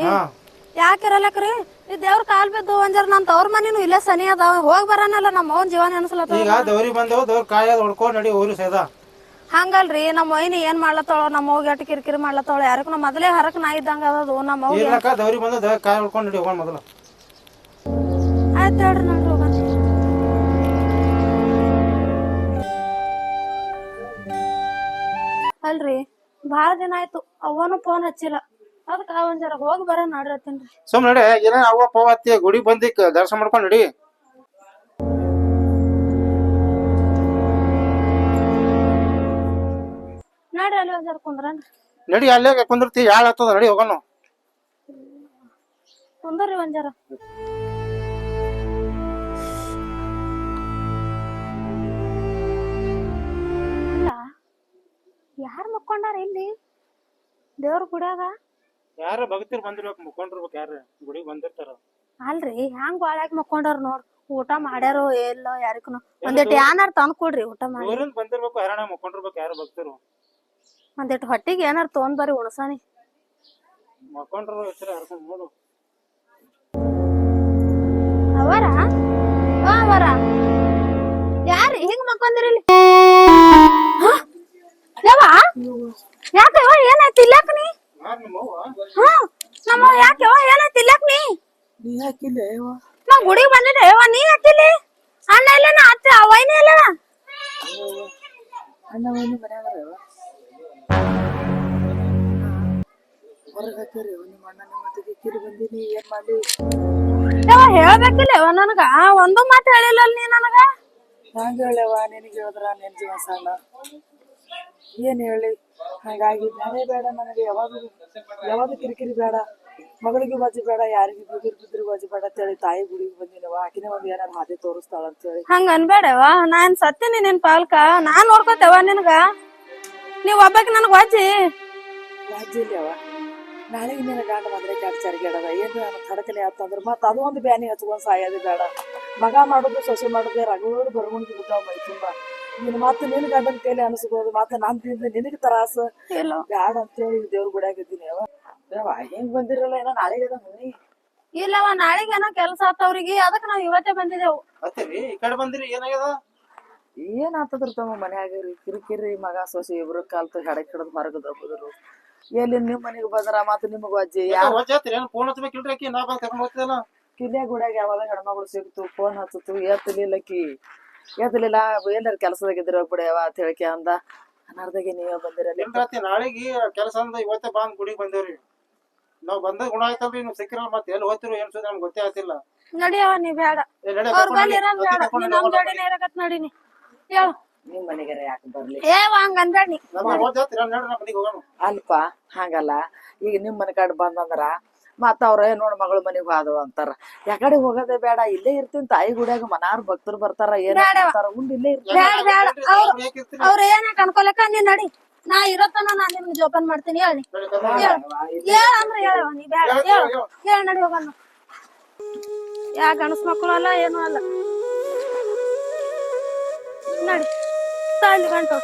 ಯಾಕಿರಲ್ಲಕ್ರಿ? ಈ ದೇವ್ರ ಕಾಲ್ ಬಿದ್ದು ಒಂಜರ ನನ್ ತವ್ರ ಮನಿನು ಇಲ್ಲೇ ಸನಿ ಅದ, ಹೋಗ್ ಬರಾನಲ್ಲ. ನಮ್ಮ ಅವ್ವನ್ ಜೀವನ ಅನ್ಸಲತ್ತ. ಈಗ ದೌರಿ ಬಂದೆವು, ದೌರ್ ಕಾಯದ್ ಹೊಡ್ಕೊಂಡ್ ನಡಿ ಊರು ಸೇದ. ಹಂಗಲ್ರಿ, ನಮ್ಮ ವೈನಿ ಏನ್ ಮಾಡ್ಲತ್ತಾಳ, ನಮ್ಮ ಅವ್ಗೆ ಎಟ್ ಕಿರಿಕಿರಿ ಮಾಡ್ಲತ್ತಾಳ. ಯಾರಕ್ ನಾ ಮೊದಲೇ ಹರಕ್ ನಾ ಇದ್ದಂಗ ಅದದು ನಮ್ಮ ಅವ್ಗೆ. ಇರ್ಲಕ್ಕ ದೌರಿ ಬಂದ ಕಾಯಿ ಹೊಡ್ಕೊಂಡ್ ನಡಿ ಹೋಗೋಣ ಮೊದಲು. ಆಯ್ತು ಹೇಳ್ರಿ, ನೋಡ್ರಿ ಹೋಗೋಣ. ಅಲ್ರಿ ಬಾಳ ದಿನ ಆಯ್ತು, ಅವ್ವನು ಫೋನ್ ಹಚ್ಚಿಲ್ಲ. ಅದಕ್ಕ ಒಂದ್ ಜರ ಹೋಗಿ ಬರ ನೋಡ್ರತ್ತೀನ್ರಿ. ಸುಮ್ ನಡಿ, ಏನ ಅವ್ವ ಪವತ್ತಿ ಗುಡಿ ಬಂದಿ ದರ್ಶನ ಮಾಡ್ಕೊಂಡ್ ನಡಿ. ನೋಡ್ರಿ ಅಲ್ಲಿ ಒಂದ್ ಜರ ಕುಂದ್ರನ್ರಿ. ನಡಿ, ಅಲ್ಲೇ ಕುಂದಿರ್ತಿ, ಯಾಳ್ ಆಗ್ತದ, ನಡಿ ಹೋಗೋಣ. ಕುಂದ್ರಿ ಒಂದ್ ಜರ. ಅಲ್ಲ ಯಾರ್ ಮಕ್ಕೊಂಡಾರ ಇಲ್ಲಿ ದೇವ್ರ ಗುಡ್ಯಾಗ? ಯಾರ ಭಕ್ತರು ಬಂದಿರ್ಬೇಕು, ಮುಖಂಡ್ರಬೇಕು, ಯಾರ ಗುಡಿಗೆ ಬಂದಿರ್ತಾರ. ಅಲ್ರಿ ಹ್ಯಾಂಗ ಬಾಳ್ಯಾಗ ಮಕ್ಕೊಂಡಾರ ನೋಡ್. ಊಟ ಮಾಡ್ಯಾರೋ ಎಲ್ಲೋ ಯಾರಿಗೂ ಒಂದಿಟ್ಟು ಏನಾರ ತಂದ್ ಕೊಡ್ರಿ, ಊಟ ಮಾಡಿ. ಊರಿಂದ ಬಂದಿರ್ಬೇಕು, ಹರಾಣ ಮುಖಂಡ್ರಬೇಕು, ಯಾರ ಭಕ್ತರು. ಒಂದಿಟ್ಟು ಹೊಟ್ಟಿಗೆ ಏನಾರ ತೊಗೊಂಡ್ ಬರ್ರಿ ಉಣಸಾನಿ. ಮುಖಂಡ್ರು ಹೆಸರು ಹರ್ಕೊಂಡ್ ನೋಡು. ಅವರ ಅವರ ಯಾರಿ ಹಿಂಗ್ ಮಕ್ಕೊಂದಿರಿ? ಯಾಕವ ಏನಾಯ್ತು ಇಲ್ಲಾಕ ನೀ? ನಮ್ಮ ಯಾಕವ ಏನಾಯ್ತು ಇಲ್ಲಾಕ ನೀ? ನೀ ಹಾಕಿಲ್ಲ ನಾ ಗುಡಿಗೆ ಬಂದಿದ್ದೆ. ನೀ ಹಾಕಿಲಿ? ಅಣ್ಣ ಇಲ್ಲ, ಅತ್ತೆ ವೈನಿ ಇಲ್ಲ? ಅಣ್ಣ ವೈನಿ ಮನ್ಯಾಗ ಹೊರಗೆ ಹಾಕ್ಯಾರಿ ನಿಮ್ಮ ಅಣ್ಣ ನಿಮ್ಮ ಮತ್ತಿಗೆ ಕಿರಿ ಬಂದೀನಿ ಏನ್ ಮಾಡ್ಲಿ ಯವ್ವ ಹೇಳ್ಬೇಕಿಲ್ಲ ಯವ್ವ ನನಗ ಒಂದು ಮಾತು ಹೇಳಿಲ್ಲ ನೀ ನನಗ. ಹಂಗ ಹೇಳವ ನಿನಗೆ ಹೇಳಿದ್ರ ನಿನ್ ಜೀವ ಸಣ್ಣ ಏನ್ ಹೇಳಿ ಹಾಗಾಗಿ ಬೇಡ ಬೇಡ ನನಗೆ ಯಾವಾಗ ಕಿರಿಕಿರಿ ಬೇಡ ಮಗಳಿಗೆ ಬಾಜಿ ಬೇಡ ಯಾರಿಗೆ ಬಿದ್ರಿ ಬಾಜಿ ಬೇಡ ಅಂತೇಳಿ ತಾಯಿ ಗುಡಿಗೆ ಬಂದಿನವ ಆಕಿನೇ ಒಂದ್ ಏನಾರ ಹಾದಿ ತೋರಿಸ್ತಾಳ ಅಂತೇಳಿ ಹಂಗ ಅನ್ಬೇಡವ, ನಾನ್ ಸತ್ತೀನಿ ನಿನ್ ಪಾಲ್ಕ, ನಾನ್ ನೋಡ್ಕೋತೇವ ನಿನಗ. ನೀವ್ ಒಬ್ಬಾಕಿ ನನಗ್ ವಜ್ಜಿ. ರಾಜ್ಯಲ್ಯವ ನಾಳೆಗೆ ನಿನ್ನ ಗಂಡ ಮದ್ರೆ ಕ್ಯಾಟ್ ಚರಿಗೇಡದ ಏನು ನನಗೆ ತಡಕಲೆ ಆತಂದ್ರ ಮತ್ತ ಅದು ಒಂದು ಬ್ಯಾನಿ ಹಚ್ಕೊಂಡ್ ಸಾಯೋದು ಬೇಡ. ಮಗ ಮಾಡುದು ಸೊಸೆ ಮಾಡುದು ರಗಡ್ ಬರಗುಣಿಗೆ ಬಿದ್ದಾವ ಮೈ ತುಂಬಾ. ನೀನ್ ಮತ್ತೆ ನಿನ್ ಗಂಡನ ಕೈಲಿ ಅನಿಸ್ಬೋದು ಮತ್ತೆ ನನ್ ತಿಂದ ನಿನಗೆ ತ್ರಾಸ ಬ್ಯಾಡ ಅಂತೇಳಿ ದೇವ್ರ ಗುಡಿಯಾಗಿದ್ದೀನಿ ಯಾವ ಹೆಂಗ್ ಬಂದಿರಲ್ಲ ಏನೋ ನಾಳೆಗೆ ಅದ ಮನಿ ಇಲ್ಲವ ನಾಳೆಗೆ ಏನೋ ಕೆಲ್ಸ ಆತವ್ರಿಗೆ, ಅದಕ್ಕೆ ನಾವ್ ಇವತ್ತೇ ಬಂದಿದ್ದೇವು. ಮತ್ತೀರಿ ಈ ಕಡೆ ಬಂದಿರಿ ಏನಾಗ್ಯದ? ಏನ್ ಆತದ್ರ ತಮ್ಮ ಮನ್ಯಾಗ ಕಿರಿಕಿರಿ ಮಗ ಸೊಸೆ ಇಬ್ರು ಕಾಲ್ತ ಹೆಡಕ್ ಹಿಡದ್ ಹೊರಗದ ಹೋದ್ರು ಎಲ್ಲಿ ನಿಮ್ ಮನೆಗೆ ಬಂದ್ರ ಮತ್ತ ನಿಮಗ ಅಜ್ಜಿ ಯಾರ ಫೋನ್ ಹಚ್ಬೇಕಿಲ್ರಿ ಆಕಿ ನಾ ಬಂದ್ ಕರ್ಕೊಂಡ್ ಹೋಗ್ತಿದಲ್ಲ. ಕಿಲ್ಯ ಗುಡ್ಯಾಗ ಯಾವಾಗ ಹೆಣ್ಮಗಳು ಸಿಗ್ತು ಫೋನ್ ಹಚ್ಚತು ಎತ್ತಲಿಲ್ಲಕಿ ಎತ್ತಲಿಲ್ಲ ಎಲ್ಲಾರ ಕೆಲ್ಸದಾಗಿದ್ರ ಬಿಡ್ಯಾವ ಅಂತ ಹೇಳಿಕೆ ಅಂದ ಅನಾರ್ದಾಗೆ ನೀವೇ ಬಂದಿರಲಿ ನಾಳೆಗಿ ಕೆಲಸ ಅಂದ ಇವತ್ತೇ ಬಂದ್ ಗುಡಿಗೆ ಬಂದೇವ್ರಿ. ನಾವ್ ಬಂದ ಗುಣ ಆಯ್ತಲ್ರಿ ನೀವು ಸಿಕ್ಕಿರಲ್ಲ ಮತ್ತೆ ಎಲ್ಲಿ ಹೋಗ್ತಿರೋ ಏನ್ ಸುದ್ದಿ ನಮ್ಗೆ ಗೊತ್ತೇ ಆಗ್ತಿಲ್ಲ. ನಡಿಯವ ನೀ ಬೇಡ, ಅವ್ರ ಬಲ್ಲಿ ಇರೋದ್ ಬೇಡ, ನೀ ನಮ್ ಜೋಡಿನೇ ಇರಕತ್ ನಡೀನಿ. ಹೇಳು ನಿಮ್ ಮನೆಗಾರ ಯಾಕೆ ಬರ್ಲಿ ಏವ ಹಂಗ ಅನ್ಬೇಡಿ. ಅಲ್ಪ ಹಂಗಲ್ಲ ಈಗ ನಿಮ್ ಮನೆ ಕಡೆ ಬಂದಂದ್ರ ಮತ್ತ ಅವ್ರ ನೋಡ್ ಮಗಳ ಮನಿಗ್ ಹೋದವ ಅಂತಾರ ಯಾಕಡೆ ಹೋಗೋದೇ ಬೇಡ ಇಲ್ಲೇ ಇರ್ತೀನಿ ತಾಯಿ ಗುಡಿಯಾಗ ಮನಾರ್ ಭಕ್ತರು ಬರ್ತಾರ ಏನ್ ಮಾಡ್ತಾರ ಉಂಡ್ ಇಲ್ಲೇ ಇರ್ತೀನಿ ಬೇಡ ಬೇಡ ಅವ್ರ ಏನಕ್ಕೆ ಅನ್ಕೊಲಕ್ಕ ನೀ ನಡಿ, ನಾ ಇರತ್ತನ ನಾ ನಿಮ್ಗೆ ಜೋಪಾನ ಮಾಡ್ತೀನಿ. ಹೇಳಿ ಹೇಳ ಅಂದ್ರೆ ಹೇಳವ ನೀ ಬೇಡ ಹೇಳ ನಡಿ ಹೋಗಣ. ಯಾ ಗಣಸ್ ಮಕ್ಕಳು ಅಲ್ಲ ಏನು ಅಲ್ಲ, ನಡಿ ತಾಳಿ ಗಂಟು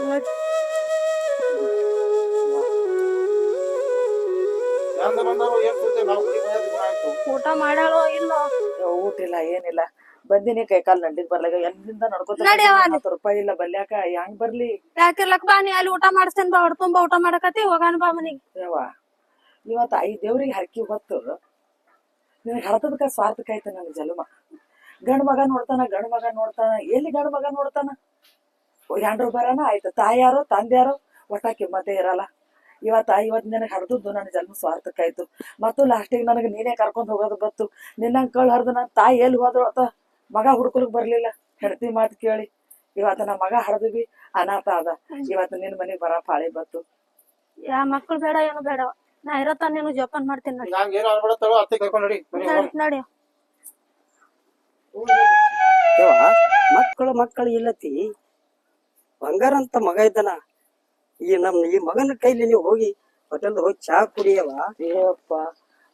ನಡಿ. ಊಟ ಮಾಡಾಳೋ ಇಲ್ಲೋ? ಊಟ ಇಲ್ಲ ಏನಿಲ್ಲ ಬಂದಿನಿ ಕೈ ಕಾಲ್ ನಂಡಿಗ್ ಬರ್ಲಾಗ ಎಲ್ಲಿಂದ ನಡ್ಕೊತ ರೂಪಾಯಿ ಇಲ್ಲ ಬಲ್ಯಾಕ ಹೆಂಗ್ ಬರ್ಲಿ ಯಾಕಿರ್ಲಕ್ ಬಾ, ನೀ ಅಲ್ಲಿ ಊಟ ಮಾಡಿಸ್ತೇನೆ ಬಾ, ಹೊಡ್ ತುಂಬಾ ಊಟ ಮಾಡಕತಿ ಹೋಗಾನ ಬಾ ಮನಿಗೆ. ಯವ್ವ ಇವತ್ತ ಈ ದೇವ್ರಿಗೆ ಹರಕಿ ಹೊತ್ತು ನಿನಗೆ ಹಳತದಕ್ಕ ಸ್ವಾರ್ಥಕ್ಕಾಯ್ತು ನನ್ ಜನ್ಮ. ಗಂಡ್ ಮಗ ನೋಡ್ತಾನ ಎಲ್ಲಿ ಗಂಡ್ ಮಗ ನೋಡ್ತಾನ ಹೆಂಡ್ರು ಬರಾನ ಆಯ್ತು ತಾಯಾರೋ ತಂದ್ಯಾರೋ ಒಟ್ಟ ಕಿಮ್ಮತ್ತೆ ಇರಲ್ಲ. ಇವತ್ ನಿನಗೆ ಹಡ್ದದ್ದು ನನ್ನ ಜನ್ಮ ಸ್ವಾರ್ಥಕ್ಕಾಯ್ತು ಮತ್ತು ಲಾಸ್ಟಿಗೆ ನನಗೆ ನೀನೇ ಕರ್ಕೊಂಡ್ ಹೋಗೋದು ಬತ್ತು. ನಿನ್ನಂಗ್ ಕಳ್ ಹರ್ದು ನನ್ ತಾಯಿ ಎಲ್ಲಿ ಹೋದ್ರು ಅತ್ತ ಮಗ ಹುಡ್ಕೊಳಕ್ ಬರ್ಲಿಲ್ಲ ಹೆಂಡತಿ ಮಾತು ಕೇಳಿ. ಇವತ್ತ ನಮ್ಮ ಮಗ ಹಡ್ದು ಅನಾಥ ಅದ, ಇವತ್ತು ನಿನ್ ಮನೆಗ್ ಬರ ಪಾಳಿ ಬತ್ತು. ಯಾ ಮಕ್ಳು ಬೇಡ ಏನು ಬೇಡವ, ನಾ ಇರತ್ತ ನೀನು ಜೋಪಾನ ಮಾಡ್ತೀನಿ. ನಡಿ ನಡಿ ಮಕ್ಕಳು ಇಲ್ಲತಿ ಬಂಗಾರ ಅಂತ ಮಗ ಇದ್ದಾನ. ಈ ಮಗನ ಕೈಲಿ ನೀವು ಹೋಗಿ ಹೋಟೆಲ್ ಹೋಗಿ ಚಾ ಕುಡಿಯವ. ಏಪ್ಪ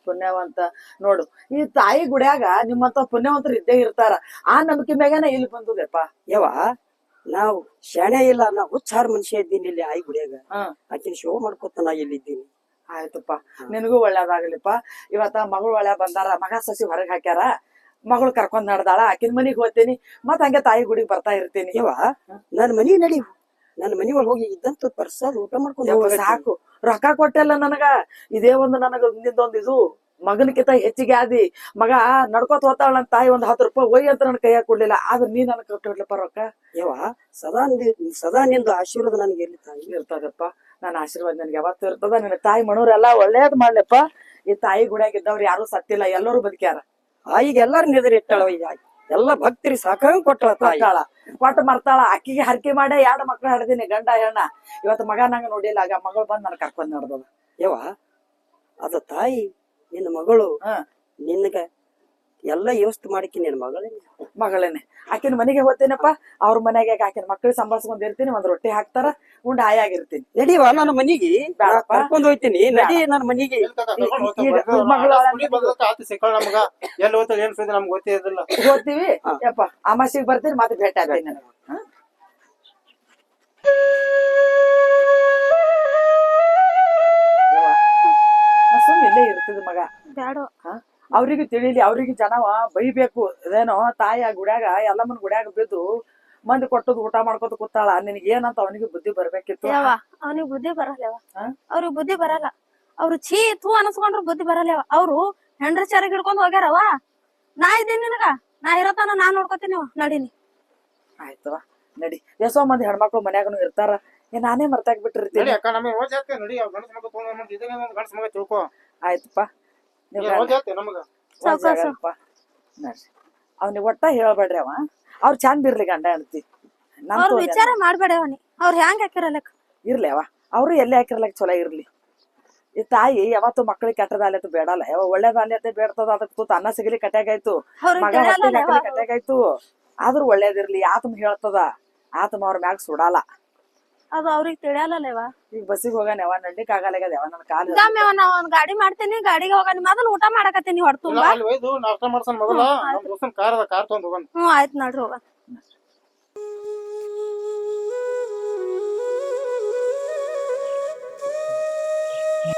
ಪುಣ್ಯವಂತ ನೋಡು, ಈ ತಾಯಿ ಗುಡ್ಯಾಗ ನಿಮ್ಮಂತ ಪುಣ್ಯವಂತರು ಇದ್ದೇ ಇರ್ತಾರ. ಆ ನಂಬಿಕೆ ಮ್ಯಾಗನ ಇಲ್ಲಿ ಬಂದುದೆಪ್ಪ. ಯವ ನಾವು ಶಾಣೆ ಇಲ್ಲ, ನಾ ಹುಚ್ಚಾರ ಮನುಷ್ಯ ಇದ್ದೀನಿ ಇಲ್ಲಿ ಆಯಿ ಗುಡಿಯಾಗ. ಆಕಿನ ಶೋ ಮಾಡ್ಕೊತ ನಾ ಇಲ್ಲಿದ್ದೀನಿ. ಆಯ್ತಪ್ಪ ನಿನಗೂ ಒಳ್ಳೇದಾಗ್ಲಿಪ್ಪ. ಇವತ್ತ ಮಗಳು ಒಳ್ಳೆ ಬಂದಾರ, ಮಗ ಸಸಿ ಹೊರಗ್ ಹಾಕ್ಯಾರ, ಮಗಳು ಕರ್ಕೊಂಡ್ ನಡ್ದಾಳ, ಆಕಿನ ಮನಿಗ್ ಹೋಗ್ತೀನಿ ಮತ್ ಹಂಗೆ ತಾಯಿ ಗುಡಿಗೆ ಬರ್ತಾ ಇರ್ತೀನಿ. ಯವ ನನ್ ಮನಿ ನಡಿ, ನನ್ನ ಮನಿ ಒಳಗೆ ಹೋಗಿ ಇದ್ದಂತ ಪರ್ಸಾದ್ ಊಟ ಮಾಡ್ಕೊಂಡು ಸಾಕು. ರೊಕ್ಕ ಕೊಟ್ಟೆಲ್ಲ ನನಗ ಇದೇ ಒಂದು ನನಗ ನಿಂದೊಂದು ಇದು ಮಗನಕಿಂತ ಹೆಚ್ಚಿಗೆ ಆದಿ. ಮಗ ನಡ್ಕೋತ ಹೋಗ್ತಾಳ ನನ್ ತಾಯಿ ಒಂದ್ 10 ರೂಪಾಯಿ ಒಯ್ ಅಂತ ನನ್ ಕೈಯಾಗ ಕೊಡ್ಲಿಲ್ಲ, ಆದ್ರ ನೀ ನನಗ್ ಕೊಟ್ಟಿರ್ಲಪ್ಪ ರೊಕ್ಕ. ಯವ ಸದಾ ನಿಂದು ಆಶೀರ್ವಾದ ನನಗೆ ಎಲ್ಲಿ ತಾಯಿ ಇರ್ತದಪ್ಪ. ನನ್ನ ಆಶೀರ್ವಾದ ನನ್ಗೆ ಯಾವತ್ತೂ ಇರ್ತದ. ನಿನ್ನ ತಾಯಿ ಮನೋರೆಲ್ಲಾ ಒಳ್ಳೇದ್ ಮಾಡ್ಲಪ್ಪ. ಈ ತಾಯಿ ಗುಡಿಯಾಗ ಇದ್ದವ್ರು ಯಾರು ಸತ್ತಿಲ್ಲ, ಎಲ್ಲರೂ ಬದುಕ್ಯಾರ. ಈಗ ಎಲ್ಲಾರು ನೆದರಿ ಇಟ್ಟಾಳ, ಎಲ್ಲಾ ಭಕ್ತರಿ ಸಾಕಂಗ್ ಕೊಟ್ಟಳ ತಾಯಿ. ಕೊಟ್ಟು ಮರ್ತಾಳ. ಅಕ್ಕಿಗೆ ಹರಕೆ ಮಾಡೇ 2 ಮಕ್ಳು ಹಡ್ದೀನಿ, ಗಂಡ ಹೆಣ್ಣ. ಇವತ್ತು ಮಗ ನಂಗ ನೋಡಿಲ್ಲ, ಆಗ ಮಗಳು ಬಂದ್ ನನ್ ಕರ್ಕೊಂಡ್ ನಡ್ದದ. ಯವ ಅದ ತಾಯಿ ನಿನ್ನ ಮಗಳು ನಿನ್ಗ ಎಲ್ಲ ವ್ಯವಸ್ಥೆ ಮಾಡಿಕಿ ನಿನ್ ಮಗಳೇನೆ. ಆಕಿನ ಮನೆಗೆ ಹೋಗ್ತೇನಪ್ಪ, ಅವ್ರ ಮನೆಗೆ ಆಕಿನ ಮಕ್ಳಿಗೆ ಸಂಭಾಳ್ಸ್ಕೊಂಡ್ ಇರ್ತೀನಿ, ಒಂದ್ ರೊಟ್ಟಿ ಹಾಕ್ತಾರ, ಉಂಡ್ ಹಾಯಾಗಿರ್ತೀನಿ. ನಡಿವ ನನ್ನ ಮನಿಗೆ ಕರ್ಕೊಂಡ್ ಹೋಯ್ತೀನಿ. ನಡಿ ನನ್ನ ಮನಿಗೆ. ನಮಗ ಎಲ್ಲಿ ಹೋಗ್ತದೆ ಏನ್ ಸುದ್ದಿ ನಮ್ಗೆ ಗೊತ್ತೇ ಇರಲಿಲ್ಲ. ಹೋಗ್ತೀವಿ ಯಪ್ಪ, ಅಮಾಸಿಗೆ ಬರ್ತೀನಿ, ಮತ್ತೆ ಭೇಟಿ ಆಗ್ತೀನಿ ನನಗೆ. ಸುಮ್ಮನೆ ಇಲ್ಲೇ ಇರ್ತಿದ್ ಮಗ ಬೇಡ, ಅವ್ರಿಗೆ ತಿಳಿಲಿ, ಅವ್ರಿಗೆ ಜನವ ಬೈಬೇಕು. ಅದೇನೋ ತಾಯಿ ಗುಡ್ಯಾಗ ಎಲ್ಲಮ್ಮನ ಗುಡ್ಯಾಗ ಬಿದ್ದು ಮಂದಿ ಕೊಟ್ಟದ್ ಊಟ ಮಾಡ್ಕೊತ ಕೂತಾಳ, ನಿನಗೆ ಏನಂತ ಅವನಿಗೆ ಬುದ್ಧಿ ಬರ್ಬೇಕಿತ್ತು. ಅವನಿಗೆ ಬುದ್ಧಿ ಬರಲ್ಲವ, ಅವ್ರಿಗೆ ಬುದ್ಧಿ ಬರಲ್ಲ. ಅವ್ರು ಛೀ ತೂ ಅನಸ್ಕೊಂಡ್ರು ಬುದ್ಧಿ ಬರಲ್ಲವ. ಅವ್ರು ಹೆಂಡ್ರ ಚಾರಿಗೆ ಹಿಡ್ಕೊಂಡ್ ಹೋಗ್ಯಾರವ. ನಾ ಇದ್ದೀನಿ ನಿನಗ, ನಾ ಇರತ್ತಾನ ನಾನ್ ನೋಡ್ಕೊತೀನಿ. ನಡೀನಿ. ಆಯ್ತವ ನಡಿ. ಎಷ್ಟೋ ಮಂದಿ ಹೆಣ್ಮಕ್ಳು ಮನ್ಯಾಗನು ಇರ್ತಾರ, ನಾನೇ ಮರ್ತಾಕ್ ಬಿಟ್ಟಿರ್ತೀನಿ. ನಡಿ ಅಕ್ಕ ನಮಗೆ ರೋಜ್ ಹಾಕ್ತೆ ನಡಿ ಗಂಡಸ ಮಗ ತಗೊಂಡ್ ಇದೇ ಒಂದು ಗಂಡಸ ಮಗ ತಿಳ್ಕೊ. ಆಯ್ತಪ್ಪ ನೀವ್ ರೋಜ್ ಹಾಕ್ತೆ ನಮಗ ನೋಡ್ರಿ ಅವ್ನಿಗೆ ಒಟ್ಟ ಹೇಳ್ಬೇಡ್ರಿ ಅವ ಅವ್ರ ಚಂದ ಇರ್ಲಿ ಗಂಡ ಹೆಂಡತಿ ಅವ್ರ ವಿಚಾರ ಮಾಡ್ಬೇಡ ಅವನಿ ಅವ್ರ ಹೆಂಗ್ ಹಾಕಿರಲಕ್ ಇರ್ಲಿ ಅವ ಅವ್ರು ಎಲ್ಲಿ ಹಾಕಿರ್ಲಕ್ ಚಲೋ ಇರ್ಲಿ. ಈ ತಾಯಿ ಯಾವತ್ತು ಮಕ್ಳಿಗೆ ಕೆಟ್ಟದಾಗ್ಲತ್ತು ಬೇಡಲ್ಲ ಯಾವ ಒಳ್ಳೇದಾಗ್ಲತ್ತೆ ಬೇಡ್ತದ ಅದಕ್ಕೆ ತೂತ ಅನ್ನ ಸಿಗಲಿ ಕಟ್ಯಾಗಾಯ್ತು ಮಗ ಹೊಟ್ಟಿಗೆ ಹಾಕಲಿ ಕಟ್ಯಾಗಾಯ್ತು. ಆದ್ರೂ ಒಳ್ಳೇದಿರ್ಲಿ ಆತ್ಮ ಹೇಳ್ತದ ಆತ್ಮ ಅವ್ರ ಮ್ಯಾಗ ಸುಡಲ್ಲ. ಅದು ಅವ್ರಿಗೆ ತಿಳಿಯಲ್ಲವ. ಈಗ ಬಸ್ಸಿಗೆ ಹೋಗಾನ ಯಾವ ನಡ್ಲಿಕ್ ಆಗಲ್ಲ ಯಾವ ನನ್ ಕಾಲ ನಾ ಒಂದ್ ಗಾಡಿ ಮಾಡ್ತೀನಿ ಗಾಡಿಗೆ ಹೋಗಾನಿ ಮೊದಲು ಊಟ ಮಾಡಕತ್ತೀನಿ ಹೊರ ತುಂಬಾ. ಅಲ್ಲಿ ಒಯ್ದು ನಾಷ್ಟ ಮಾಡ್ಸನ್ ಮೊದಲ ನಮ್ ದೋಸ್ತನ್ ಕಾರ್ ತಗೊಂಡ್ ಹೋಗೋಣ. ಆಯ್ತು ನೋಡ್ರಿ ಹೋಗ.